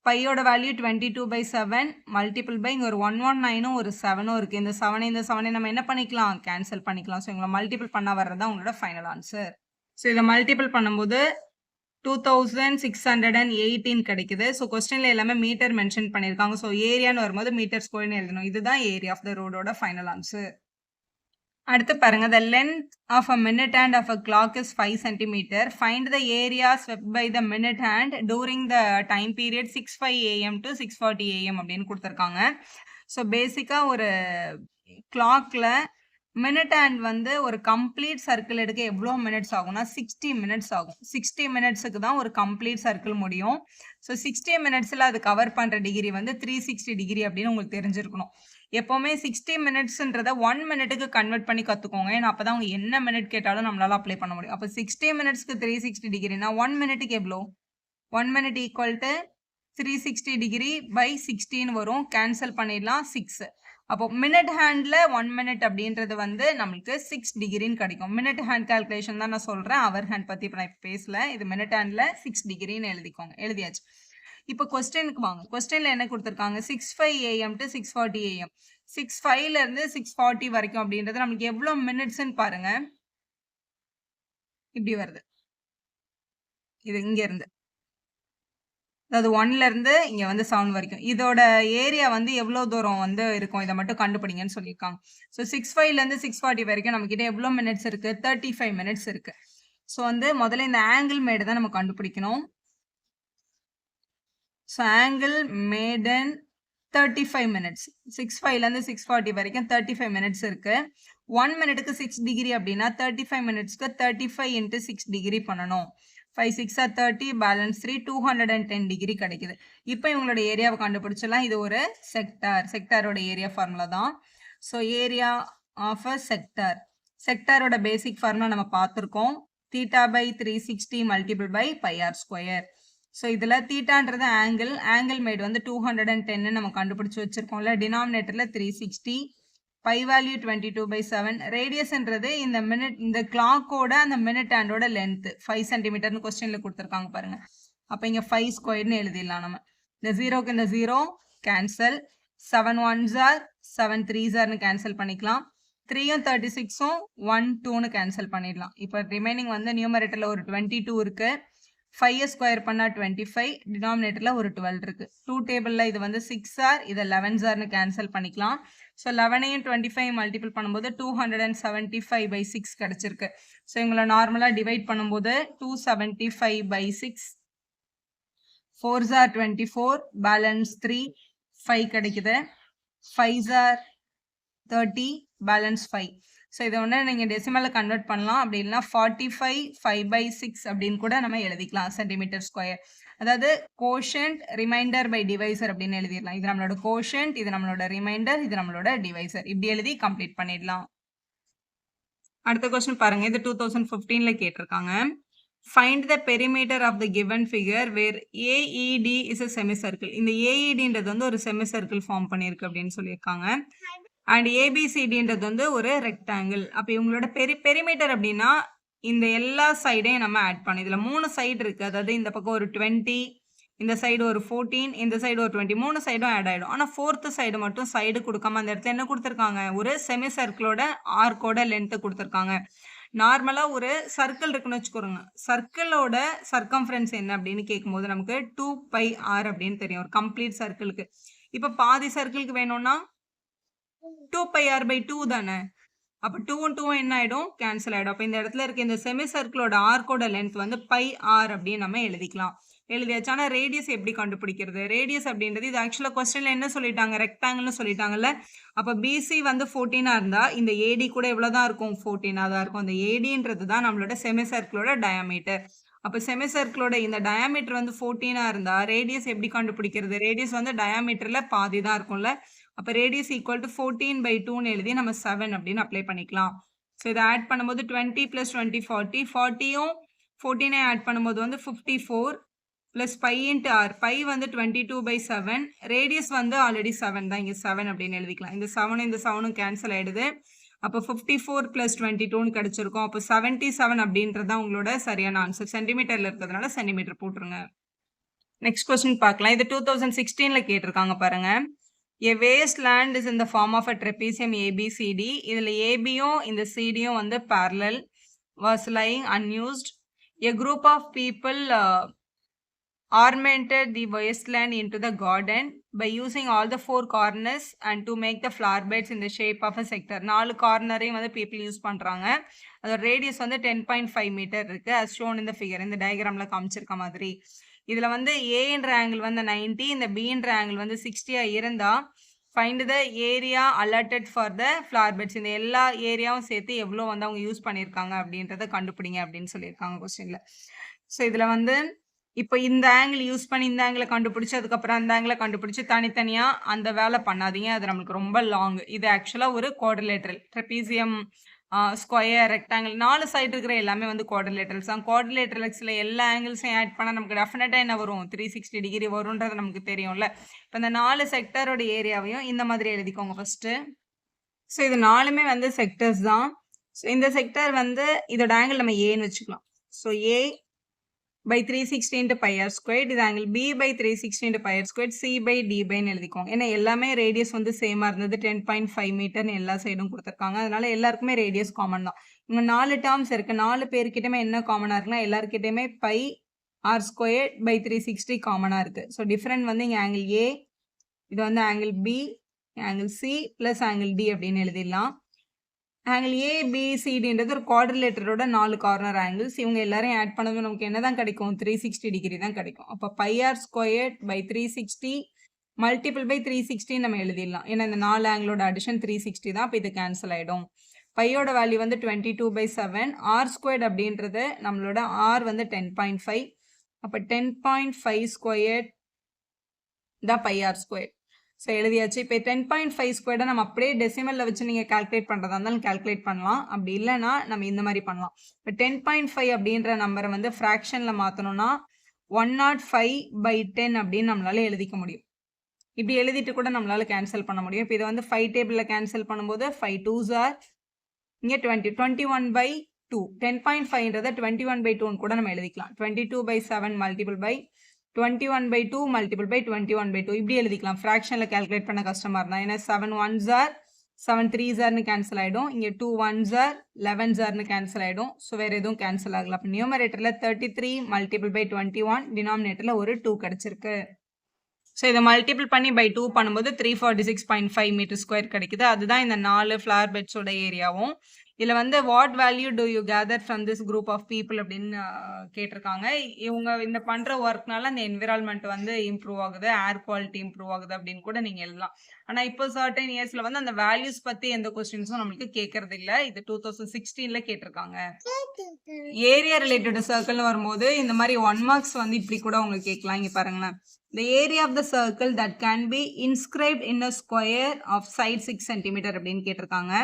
பையோட வேல்யூ 22/7 மல்டிபிள் பை இங்கே ஒரு 119ம் ஒரு 7ம் இருக்குது. இந்த 7 நம்ம என்ன பண்ணிக்கலாம்? கேன்சல் பண்ணிக்கலாம். ஸோ இவங்களை மல்டிபிள் பண்ண வர்றது தான் உங்களோட ஃபைனல் ஆன்சர். ஸோ இதை மல்டிபிள் பண்ணும்போது 2618 கிடைக்குது. ஸோ கொஸ்டின்ல எல்லாமே மீட்டர் மென்ஷன் பண்ணியிருக்காங்க. ஸோ ஏரியான்னு வரும்போது மீட்டர் ஸ்கொயர்னு எழுதணும். இதுதான் ஏரியா ஆஃப் த ரோடோட ஃபைனல் ஆன்சர். அடுத்து பாருங்க, the length of a minute hand of a clock is 5 cm. Find the area swept by the minute hand during the time period 6:05 AM to 6:40 AM அப்படின்னு கொடுத்துருக்காங்க. ஸோ பேசிக்காக ஒரு கிளாக்ல மினிட் ஹேண்ட் வந்து ஒரு கம்ப்ளீட் சர்க்கிள் எடுக்க எவ்வளோ மினிட்ஸ் ஆகும்னா 60 மினிட்ஸ் ஆகும். 60 மினிட்ஸுக்கு தான் ஒரு கம்ப்ளீட் சர்க்கிள் முடியும். ஸோ 60 மினிட்ஸில் அது கவர் பண்ணுற டிகிரி வந்து 360 டிகிரி அப்படின்னு உங்களுக்கு தெரிஞ்சிருக்கணும். எப்போவுமே 60 மினிட்ஸ்ன்றதை 1 மினிட்டுக்கு கன்வெர்ட் பண்ணி கற்றுக்கோங்க. ஏன்னா அப்போ தான் அவங்க என்ன மினிட் கேட்டாலும் நம்மளால அப்ளை பண்ண முடியும். அப்போ 60 மினிட்ஸ்க்கு 360 டிகிரினா 1 மினிட்டுக்கு எவ்வளோ? 1 minute equal to 360 degree by 16 வரும். கேன்சல் பண்ணிடலாம் 6. அப்போ மினிட் ஹேண்டில் 1 மினிட் அப்படின்றது வந்து நம்மளுக்கு 6 டிகிரின்னு கிடைக்கும். மினிட் ஹேண்ட் கால்குலேஷன் தான் நான் சொல்கிறேன், அவர் ஹேண்ட் பற்றி இப்போ நான் இப்போ பேசல. இது மினிட் ஹேண்டில் 6 டிகிரின்னு எழுதிக்கோங்க. எழுதியாச்சு. இப்போ கொஸ்டினுக்கு வாங்க. கொஸ்டினில் என்ன கொடுத்துருக்காங்க? 6:05 AM to 6:40 AM. 6:05லேருந்து 6:40 வரைக்கும் அப்படின்றது நம்மளுக்கு எவ்வளோ மினிட்ஸ்ன்னு பாருங்க. இப்படி வருது. இது இங்கேருந்து, அதாவது 1லேருந்து இங்கே வந்து 7 வரைக்கும். இதோட ஏரியா வந்து எவ்வளோ தூரம் வந்து இருக்கும், இதை மட்டும் கண்டுபிடிங்கன்னு சொல்லியிருக்காங்க. ஸோ 6:05லேருந்து 6:40 வரைக்கும் நம்மக்கிட்ட எவ்வளோ மினிட்ஸ் இருக்குது? 35 மினிட்ஸ் இருக்குது. ஸோ வந்து முதல்ல இந்த ஆங்கிள் மேடு தான் நம்ம கண்டுபிடிக்கணும். So angle made in 35 minutes. 6:05லேருந்து 6:40 வரைக்கும் 35 மினிட்ஸ் இருக்குது. 1 மினிட்டுக்கு 6 டிகிரி அப்படின்னா 35 மினிட்ஸ்க்கு 35 × 6 டிகிரி பண்ணணும். 5 6 are 30, பேலன்ஸ் 3, 210 டிகிரி கிடைக்குது. இப்போ இவங்களோட ஏரியாவை கண்டுபிடிச்சலாம். இது ஒரு செக்டார். செக்டாரோட ஏரியா ஃபார்முலா தான். So area of a sector. செக்டாரோட பேசிக் ஃபார்முலா நம்ம பார்த்துருக்கோம். θ/360 மல்டிபிள் பை πr². ஸோ இதில் தீட்டான்றது ஆங்கிள் மேட் வந்து 210 நம்ம கண்டுபிடிச்சி வச்சுருக்கோம்ல. டினாமினேட்டரில் 360, பை வேல்யூ 22/7. ரேடியஸ்ன்றது இந்த மினிட், இந்த கிளாக்கோட அந்த மினிட் ஹேண்டோட லென்த்து 5 சென்டிமீட்டர்னு கொஸ்டினில் கொடுத்துருக்காங்க பாருங்க. அப்போ இங்கே 5² எழுதிடலாம் நம்ம. இந்த 0க்கு இந்த 0 cancel. 7 1s are 7 3s are cancel பண்ணிக்கலாம். 3யும் 36ம் 1 2ன்னு கேன்சல் பண்ணிடலாம். இப்போ ரிமைனிங் வந்து நியூமரேட்டரில் ஒரு 22 இருக்குது. 5 ஸ்கொயர் பண்ணால் 25, டினாமினேட்டரில் ஒரு 12 இருக்குது. 2 டேபிளில் இது வந்து 6 ஆர், இதை 11s ஆர்னு கேன்சல் பண்ணிக்கலாம். ஸோ 11ஐயும் 25 மல்டிபிள் பண்ணும்போது 275/6 கிடச்சிருக்கு. ஸோ இவங்களை நார்மலாக டிவைட் பண்ணும்போது 275/6, 4s are 24, பேலன்ஸ் 3, 5 கிடைக்குது. 5s are 30, balance 5. ஸோ இதை ஒன்று நீங்கள் டெசிமலில் கன்வெர்ட் பண்ணலாம். அப்படி இல்லைனா 45 5/6 அப்படின்னு கூட நம்ம எழுதிக்கலாம் சென்டிமீட்டர் ஸ்கொயர். அதாவது கோஷன்ட் ரிமைண்டர் பை டிவைசர் அப்படின்னு எழுதிடலாம். இது நம்மளோட கோஷன்ட், இது நம்மளோட ரிமைண்டர், இது நம்மளோட டிவைசர். இப்படி எழுதி கம்ப்ளீட் பண்ணிடலாம். அடுத்த கொஸ்டின் பாருங்க. இது 2015ல் கேட்டிருக்காங்க. Find the perimeter of the given figure where AED is a semicircle. இந்த AEDன்றது வந்து ஒரு செமிசர்க்கிள் ஃபார்ம் பண்ணியிருக்கு அப்படின்னு சொல்லியிருக்காங்க. அண்ட் ABCDன்றது வந்து ஒரு ரெக்டாங்கிள். அப்போ இவங்களோட பெரிமீட்டர் அப்படின்னா இந்த எல்லா சைடையும் நம்ம ஆட் பண்ணி, இதில் 3 சைடு இருக்குது. அதாவது இந்த பக்கம் ஒரு 20, இந்த சைடு ஒரு 14, இந்த சைடு ஒரு 20, 3 சைடும் ஆட் ஆகிடும். ஆனால் 4th சைடு மட்டும் சைடு கொடுக்காம அந்த இடத்துல என்ன கொடுத்துருக்காங்க? ஒரு செமி சர்க்கிளோட ஆர்க்கோட லென்த்து கொடுத்துருக்காங்க. நார்மலாக ஒரு சர்க்கிள் இருக்குன்னு வச்சுக்கோங்க. சர்க்கிளோட சர்க்கம்ஃபரன்ஸ் என்ன அப்படின்னு கேட்கும்போது நமக்கு 2πr அப்படின்னு தெரியும் ஒரு கம்ப்ளீட் சர்க்கிளுக்கு. இப்போ பாதி சர்க்கிளுக்கு வேணும்னா 2πr/2 தானே. அப்போ 2ம் 2ம் என்ன ஆகிடும்? கேன்சல் ஆகிடும். அப்போ இந்த இடத்துல இருக்க இந்த செமி சர்க்கிளோட ஆர்க்கோட லென்த் வந்து πr அப்படின்னு நம்ம எழுதிக்கலாம். எழுதியாச்சு. ஆனால் ரேடியஸ் எப்படி கண்டுபிடிக்கிறது? ரேடியஸ் அப்படின்றது இது ஆக்சுவலாக கொஸ்டினில் என்ன சொல்லிட்டாங்க? ரெக்டாங்கிள்னு சொல்லிட்டாங்கல்ல. அப்போ BC வந்து 14 இருந்தால் இந்த AD கூட எவ்வளோ தான் இருக்கும்? 14 தான் இருக்கும். அந்த ADன்றது தான் நம்மளோட செமி சர்க்கிளோட டயாமீட்டர். அப்போ செமி சர்க்கிளோட இந்த டயாமீட்டர் வந்து 14 இருந்தால் ரேடியஸ் எப்படி கண்டுபிடிக்கிறது? ரேடியஸ் வந்து டயாமீட்டரில் பாதி தான் இருக்கும்ல. அப்போ ரேடியஸ் ஈக்குவல் டு 14/2ன்னு எழுதி நம்ம 7 அப்படின்னு அப்ளை பண்ணிக்கலாம். ஸோ இதை ஆட் பண்ணும்போது 20 + 20 40, 40யும் 14ஐயும் ஆட் பண்ணும்போது வந்து 54 + π × r. π வந்து 22/7. ரேடியஸ் வந்து ஆல்ரெடி 7 தான், இங்கே 7 அப்படின்னு எழுதிக்கலாம். இந்த 7 இந்த 7 கேன்சல் ஆகிடுது. அப்போ 54 + 22ன்னு கிடச்சிருக்கும். அப்போ 77 அப்படின்றது தான் உங்களோட சரியான ஆன்சர். சென்டிமீட்டரில் இருக்கிறதுனால சென்டிமீட்டர் போட்டுருங்க. நெக்ஸ்ட் கொஸ்டின் பார்க்கலாம். இது 2016ல் கேட்டிருக்காங்க பாருங்க. A wasteland is in the form of a trapezium ABCD. இதில் ABயும் இந்த CDயும் வந்து parallel, was lying unused. A group of people ornamented the wasteland into the garden by using all the 4 corners and to make the flower beds in the shape of a sector. 4 கார்னரையும் வந்து people யூஸ் பண்றாங்க. அதோட ரேடியஸ் வந்து 10.5 மீட்டர் இருக்கு as shown in the figure. இந்த டயகிராம்ல காமிச்சிருக்க மாதிரி. இதுல வந்து A என்ற ஆங்கிள் வந்து 90, இந்த B என்ற ஆங்கிள் வந்து 60 இருந்தா find the area allotted for the flower beds. இந்த எல்லா ஏரியாவும் சேர்த்து எவ்வளோ வந்து அவங்க யூஸ் பண்ணியிருக்காங்க அப்படின்றத கண்டுபிடிங்க அப்படின்னு சொல்லியிருக்காங்க கொஸ்டின்ல. ஸோ இதுல வந்து இப்போ இந்த ஆங்கிள் யூஸ் பண்ணி இந்த ஆங்கிளை கண்டுபிடிச்சி அதுக்கப்புறம் அந்த ஆங்கிளை கண்டுபிடிச்சி தனித்தனியாக அந்த வேலை பண்ணாதீங்க. அது நம்மளுக்கு ரொம்ப லாங். இது ஆக்சுவலாக ஒரு quadrilateral trapezium square rectangle 4 side இருக்கிற எல்லாமே வந்து குவாட்ரிலேட்ரல்ஸ் தான். குவாட்ரிலேட்ரல்ஸில் எல்லா ஆங்கிள்ஸையும் ஆட் பண்ணால் நமக்கு டெஃபினட்டாக என்ன வரும் 360 டிகிரி வரும்ன்றது நமக்கு தெரியும்ல. இப்போ இந்த 4 செக்டரோட ஏரியாவையும் இந்த மாதிரி எழுதிக்கோங்க ஃபஸ்ட்டு. ஸோ இது 4மே வந்து செக்டர்ஸ் தான். ஸோ இந்த செக்டர் வந்து இதோட ஆங்கிள் நம்ம ஏன்னு வச்சுக்கலாம். So A by 360 into pi r squared. இது angle B by 360 into pi r squared. C by D by எழுதிக்கோங்க. ஏன்னா எல்லாமே ரேடியஸ் வந்து சேமா இருந்தது. 10.5 மீட்டர்னு எல்லா சைடும் கொடுத்துருக்காங்க. அதனால எல்லாருக்குமே ரேடியஸ் காமன் தான். இங்கே 4 டேர்ம்ஸ் இருக்கு. 4 பேருக்கிட்டமே என்ன காமனாக இருக்குன்னா எல்லாருக்கிட்டையுமே பை ஆர் ஸ்கொயர்ட் பை 360 காமனாக இருக்கு. ஸோ டிஃப்ரெண்ட் வந்து இங்கே ஆங்கிள் ஏ, இது வந்து angle B, angle C plus angle D அப்படின்னு எழுதிடலாம். ஆங்கிள் ஏபிசிடின்றது ஒரு குவாட்ரிலேட்டரோட 4 கார்னர் ஆங்கிள்ஸ். இவங்க எல்லாரையும் ஆட் பண்ணதும் நமக்கு என்ன தான் கிடைக்கும் 360 டிகிரி தான் கிடைக்கும். அப்போ pi r squared pi 360 multiple by 360 நம்ம எழுதிடலாம். ஏன்னா இந்த 4 ஆங்கிளோட அடிஷன் 360 தான். அப்போ இது கேன்சல் ஆகிடும். பையோட வேல்யூ வந்து 22/7. ஆர் ஸ்கொயர்ட் அப்படின்றது நம்மளோட ஆர் வந்து 10.5. அப்போ 10.5 ஸ்கொயர்ட் தான் பை ஆர் ஸ்கொயர்ட். ஸோ எழுதியாச்சு. இப்போ 10.5 ஸ்கொயர்டை நம்ம அப்படியே டெசிமலில் வச்சு நீங்கள் கால்குலேட் பண்ணுறதா இருந்தாலும் கால்குலேட் பண்ணலாம். அப்படி இல்லைன்னா நம்ம இந்த மாதிரி பண்ணலாம். இப்போ 10.5 அப்படின்ற நம்பரை வந்து ஃப்ராக்ஷனில் மாற்றணும்னா 105/10 அப்படின்னு நம்மளால எழுதிக்க முடியும். இப்படி எழுதிட்டு கூட நம்மளால கேன்சல் பண்ண முடியும். இப்போ இதை வந்து 5 டேபிளில் கேன்சல் பண்ணும்போது 5 2s are இங்கே 21/2. 10.5ன்றதை 21/2 கூட நம்ம எழுதிக்கலாம். 22/7 மல்டிபிள் பை 21/2 மல்டிபிள் பை 21/2 இப்படி எழுதிக்கலாம். ஃப்ராக்ஷனில் கேல்குலேட் பண்ண கஷ்டமாக இருந்தா. ஏன்னா 7 1s are 7 3s are cancel ஆகிடும். இங்கே 2 1s are 11s are cancel ஆகிடும். ஸோ வேறு எதுவும் கேன்சல் ஆகல. அப்போ நியூமரேட்டரில் 33 மல்டிபிள் பை 21, டினாமினேட்டரில் ஒரு 2 கிடச்சிருக்கு. ஸோ இதை மல்டிபிள் பண்ணி பை 2 பண்ணும்போது 346.5 மீட்டர் ஸ்கொயர் கிடைக்குது. அதுதான் இந்த 4 ஃப்ளவர் பெட்ஸோட ஏரியாவும். இதில் வந்து what value do you gather from this group of people அப்படின்னு கேட்டிருக்காங்க. இவங்க இந்த பண்ணுற ஒர்க்னால அந்த என்விரான்மெண்ட் வந்து இம்ப்ரூவ் ஆகுது, ஏர் குவாலிட்டி இம்ப்ரூவ் ஆகுது அப்படின்னு கூட நீங்கள் எழுதலாம். ஆனால் இப்போ சர்டன் இயர்ஸில் வந்து அந்த வேல்யூஸ் பற்றி எந்த கொஸ்டின்ஸும் நம்மளுக்கு கேட்கறது இல்லை. இது 2016 கேட்டிருக்காங்க. ஏரியா ரிலேட்டட் சர்க்கிள்னு வரும்போது இந்த மாதிரி 1 மார்க்ஸ் வந்து இப்படி கூட உங்களுக்கு கேட்கலாம். இங்கே பாருங்களேன். The area of the circle that can be inscribed in a square of side 6 cm அப்படின்னு கேட்டிருக்காங்க.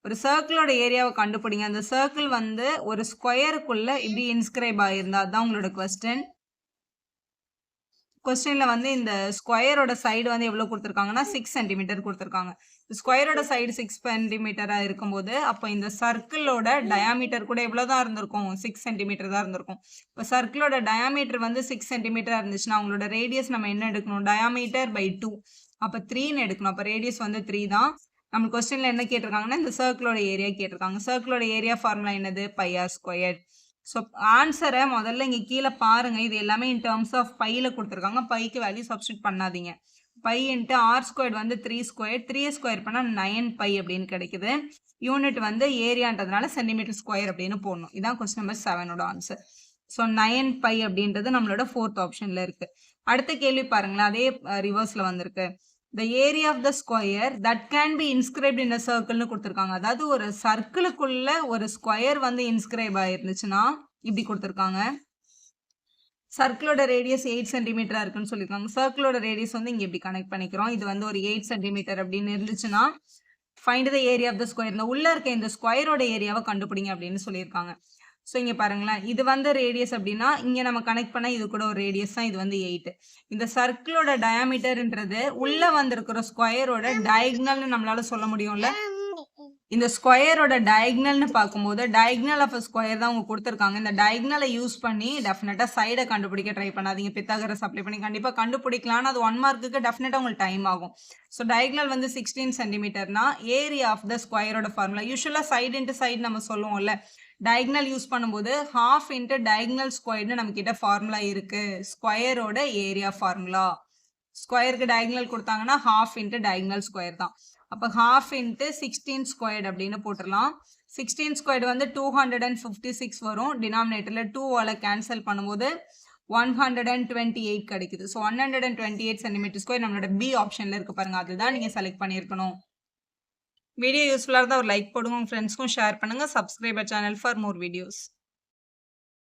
ஒரு சர்க்கிளோட ஏரியாவை கண்டுபிடிங்க. அந்த சர்க்கிள் வந்து ஒரு ஸ்கொயருக்குள்ள இப்படி இன்ஸ்கிரைப் ஆகிருந்தா அதுதான் உங்களோட கொஸ்டின். கொஸ்டின்ல வந்து இந்த ஸ்கொயரோட சைடு வந்து எவ்வளோ கொடுத்துருக்காங்கன்னா 6 சென்டிமீட்டர் கொடுத்துருக்காங்க. ஸ்கொயரோட சைடு 6 சென்டிமீட்டராக இருக்கும்போது அப்போ இந்த சர்க்கிளோட டயாமீட்டர் கூட எவ்வளோ தான் இருந்திருக்கும் 6 சென்டிமீட்டர் தான் இருந்திருக்கும். இப்போ சர்க்கிளோட டயாமீட்டர் வந்து 6 சென்டிமீட்டராக இருந்துச்சுன்னா அவங்களோட ரேடியஸ் நம்ம என்ன எடுக்கணும் டயாமீட்டர் பை 2. அப்போ 3ன்னு எடுக்கணும். அப்போ ரேடியஸ் வந்து 3 தான். நம்ம கொஸ்டின்ல என்ன கேட்டிருக்காங்கன்னா இந்த சர்க்கிளோட ஏரியா கேட்டிருக்காங்க. சர்க்கிளோட ஏரியா ஃபார்முலா என்னது பை ஆர் ஸ்கொயர். ஸோ ஆன்சரை முதல்ல இங்கே கீழே பாருங்க. இது எல்லாமே இன் டேர்ம்ஸ் ஆஃப் பையில கொடுத்துருக்காங்க. பைக்கு வேல்யூ சப்ஸ்டியூட் பண்ணாதீங்க. பை இன்ட்டு ஆர் ஸ்கொயர் வந்து 3 ஸ்கொயர். 3 ஸ்கொயர் பண்ணால் 9 பை அப்படின்னு கிடைக்குது. யூனிட் வந்து ஏரியான்றதுனால சென்டிமீட்டர் ஸ்கொயர் அப்படின்னு போடணும். இதான் கொஸ்டின் நம்பர் 7ஓட ஆன்சர். ஸோ 9 பை அப்படின்றது நம்மளோட 4th ஆப்ஷன்ல இருக்கு. அடுத்த கேள்வி பாருங்களேன். அதே ரிவர்ஸ்ல வந்திருக்கு. The area of the square that can be inscribed in a circle கொடுத்துருக்காங்க. அதாவது ஒரு சர்க்கிளுக்குள்ள ஒரு ஸ்கொயர் வந்து இன்ஸ்கிரைப் ஆயிருந்துச்சுன்னா இப்படி கொடுத்துருக்காங்க. சர்க்கிளோட ரேடியஸ் 8 சென்டிமீட்டரா இருக்குன்னு சொல்லியிருக்காங்க. சர்க்கிளோட ரேடியஸ் வந்து இங்கே இப்படி கனெக்ட் பண்ணிக்கிறோம். இது வந்து ஒரு 8 சென்டிமீட்டர் அப்படின்னு இருந்துச்சுன்னா find the area of the square. இந்த உள்ள இருக்க இந்த ஸ்கொயரோட ஏரியாவை கண்டுபிடிங்க அப்படின்னு சொல்லியிருக்காங்க. ஸோ இங்கே பாருங்களேன். இது வந்து ரேடியஸ் அப்படின்னா இங்கே நம்ம கனெக்ட் பண்ணால் இது கூட ஒரு ரேடியஸ் தான். இது வந்து 8. இந்த சர்க்கிளோட டயாமீட்டர்ன்றது உள்ள வந்திருக்கிற ஸ்கொயரோட டயக்னல்னு நம்மளால சொல்ல முடியும்ல. இந்த ஸ்கொயரோட டயக்னல்னு பார்க்கும்போது டயக்னல் ஆஃப் ஸ்கொயர் தான் அவங்க கொடுத்துருக்காங்க. இந்த டயக்னலை யூஸ் பண்ணி டெஃபினட்டாக சைடை கண்டுபிடிக்க ட்ரை பண்ணாதீங்க. பித்தாகரஸ் அப்ளை பண்ணி கண்டிப்பாக கண்டுபிடிக்கலாம். அது 1 மார்க்குக்கு டெஃபினட்டாக உங்களுக்கு டைம் ஆகும். ஸோ டயக்னல் வந்து 16 சென்டிமீட்டர்னா ஏரியா ஆஃப் த ஸ்கொயரோட ஃபார்முலா யூஸ்வலாக சைடு இன்ட்டு சைடு நம்ம சொல்லுவோம்ல. டயகனல் யூஸ் பண்ணும்போது half into diagonal squaredனு நம்ம கிட்ட ஃபார்முலா இருக்கு. ஸ்கொயரோட ஏரியா ஃபார்முலா. ஸ்கொயருக்கு டயகனல் கொடுத்தாங்கன்னா half into diagonal square தான். அப்போ half into 16 squared அப்படின்னு போட்டுடலாம். 16 squared வந்து 256 வரும். டினாமினேட்டரில் 2ஆல் கேன்சல் பண்ணும்போது 128 கிடைக்குது. ஸோ 128 சென்டிமீட்டர் ஸ்கொயர் நம்மளோட பி ஆப்ஷனில் இருக்கு பாருங்க. அதுதான் நீங்கள் செலக்ட் பண்ணியிருக்கணும். வீடியோ யூஸ்ஃபுல்லாக இருந்தால் ஒரு லைக் போடுங்க, உங்கள் ஃப்ரெண்ட்ஸ்க்கும் ஷேர் பண்ணுங்கள். Subscriber channel for more videos.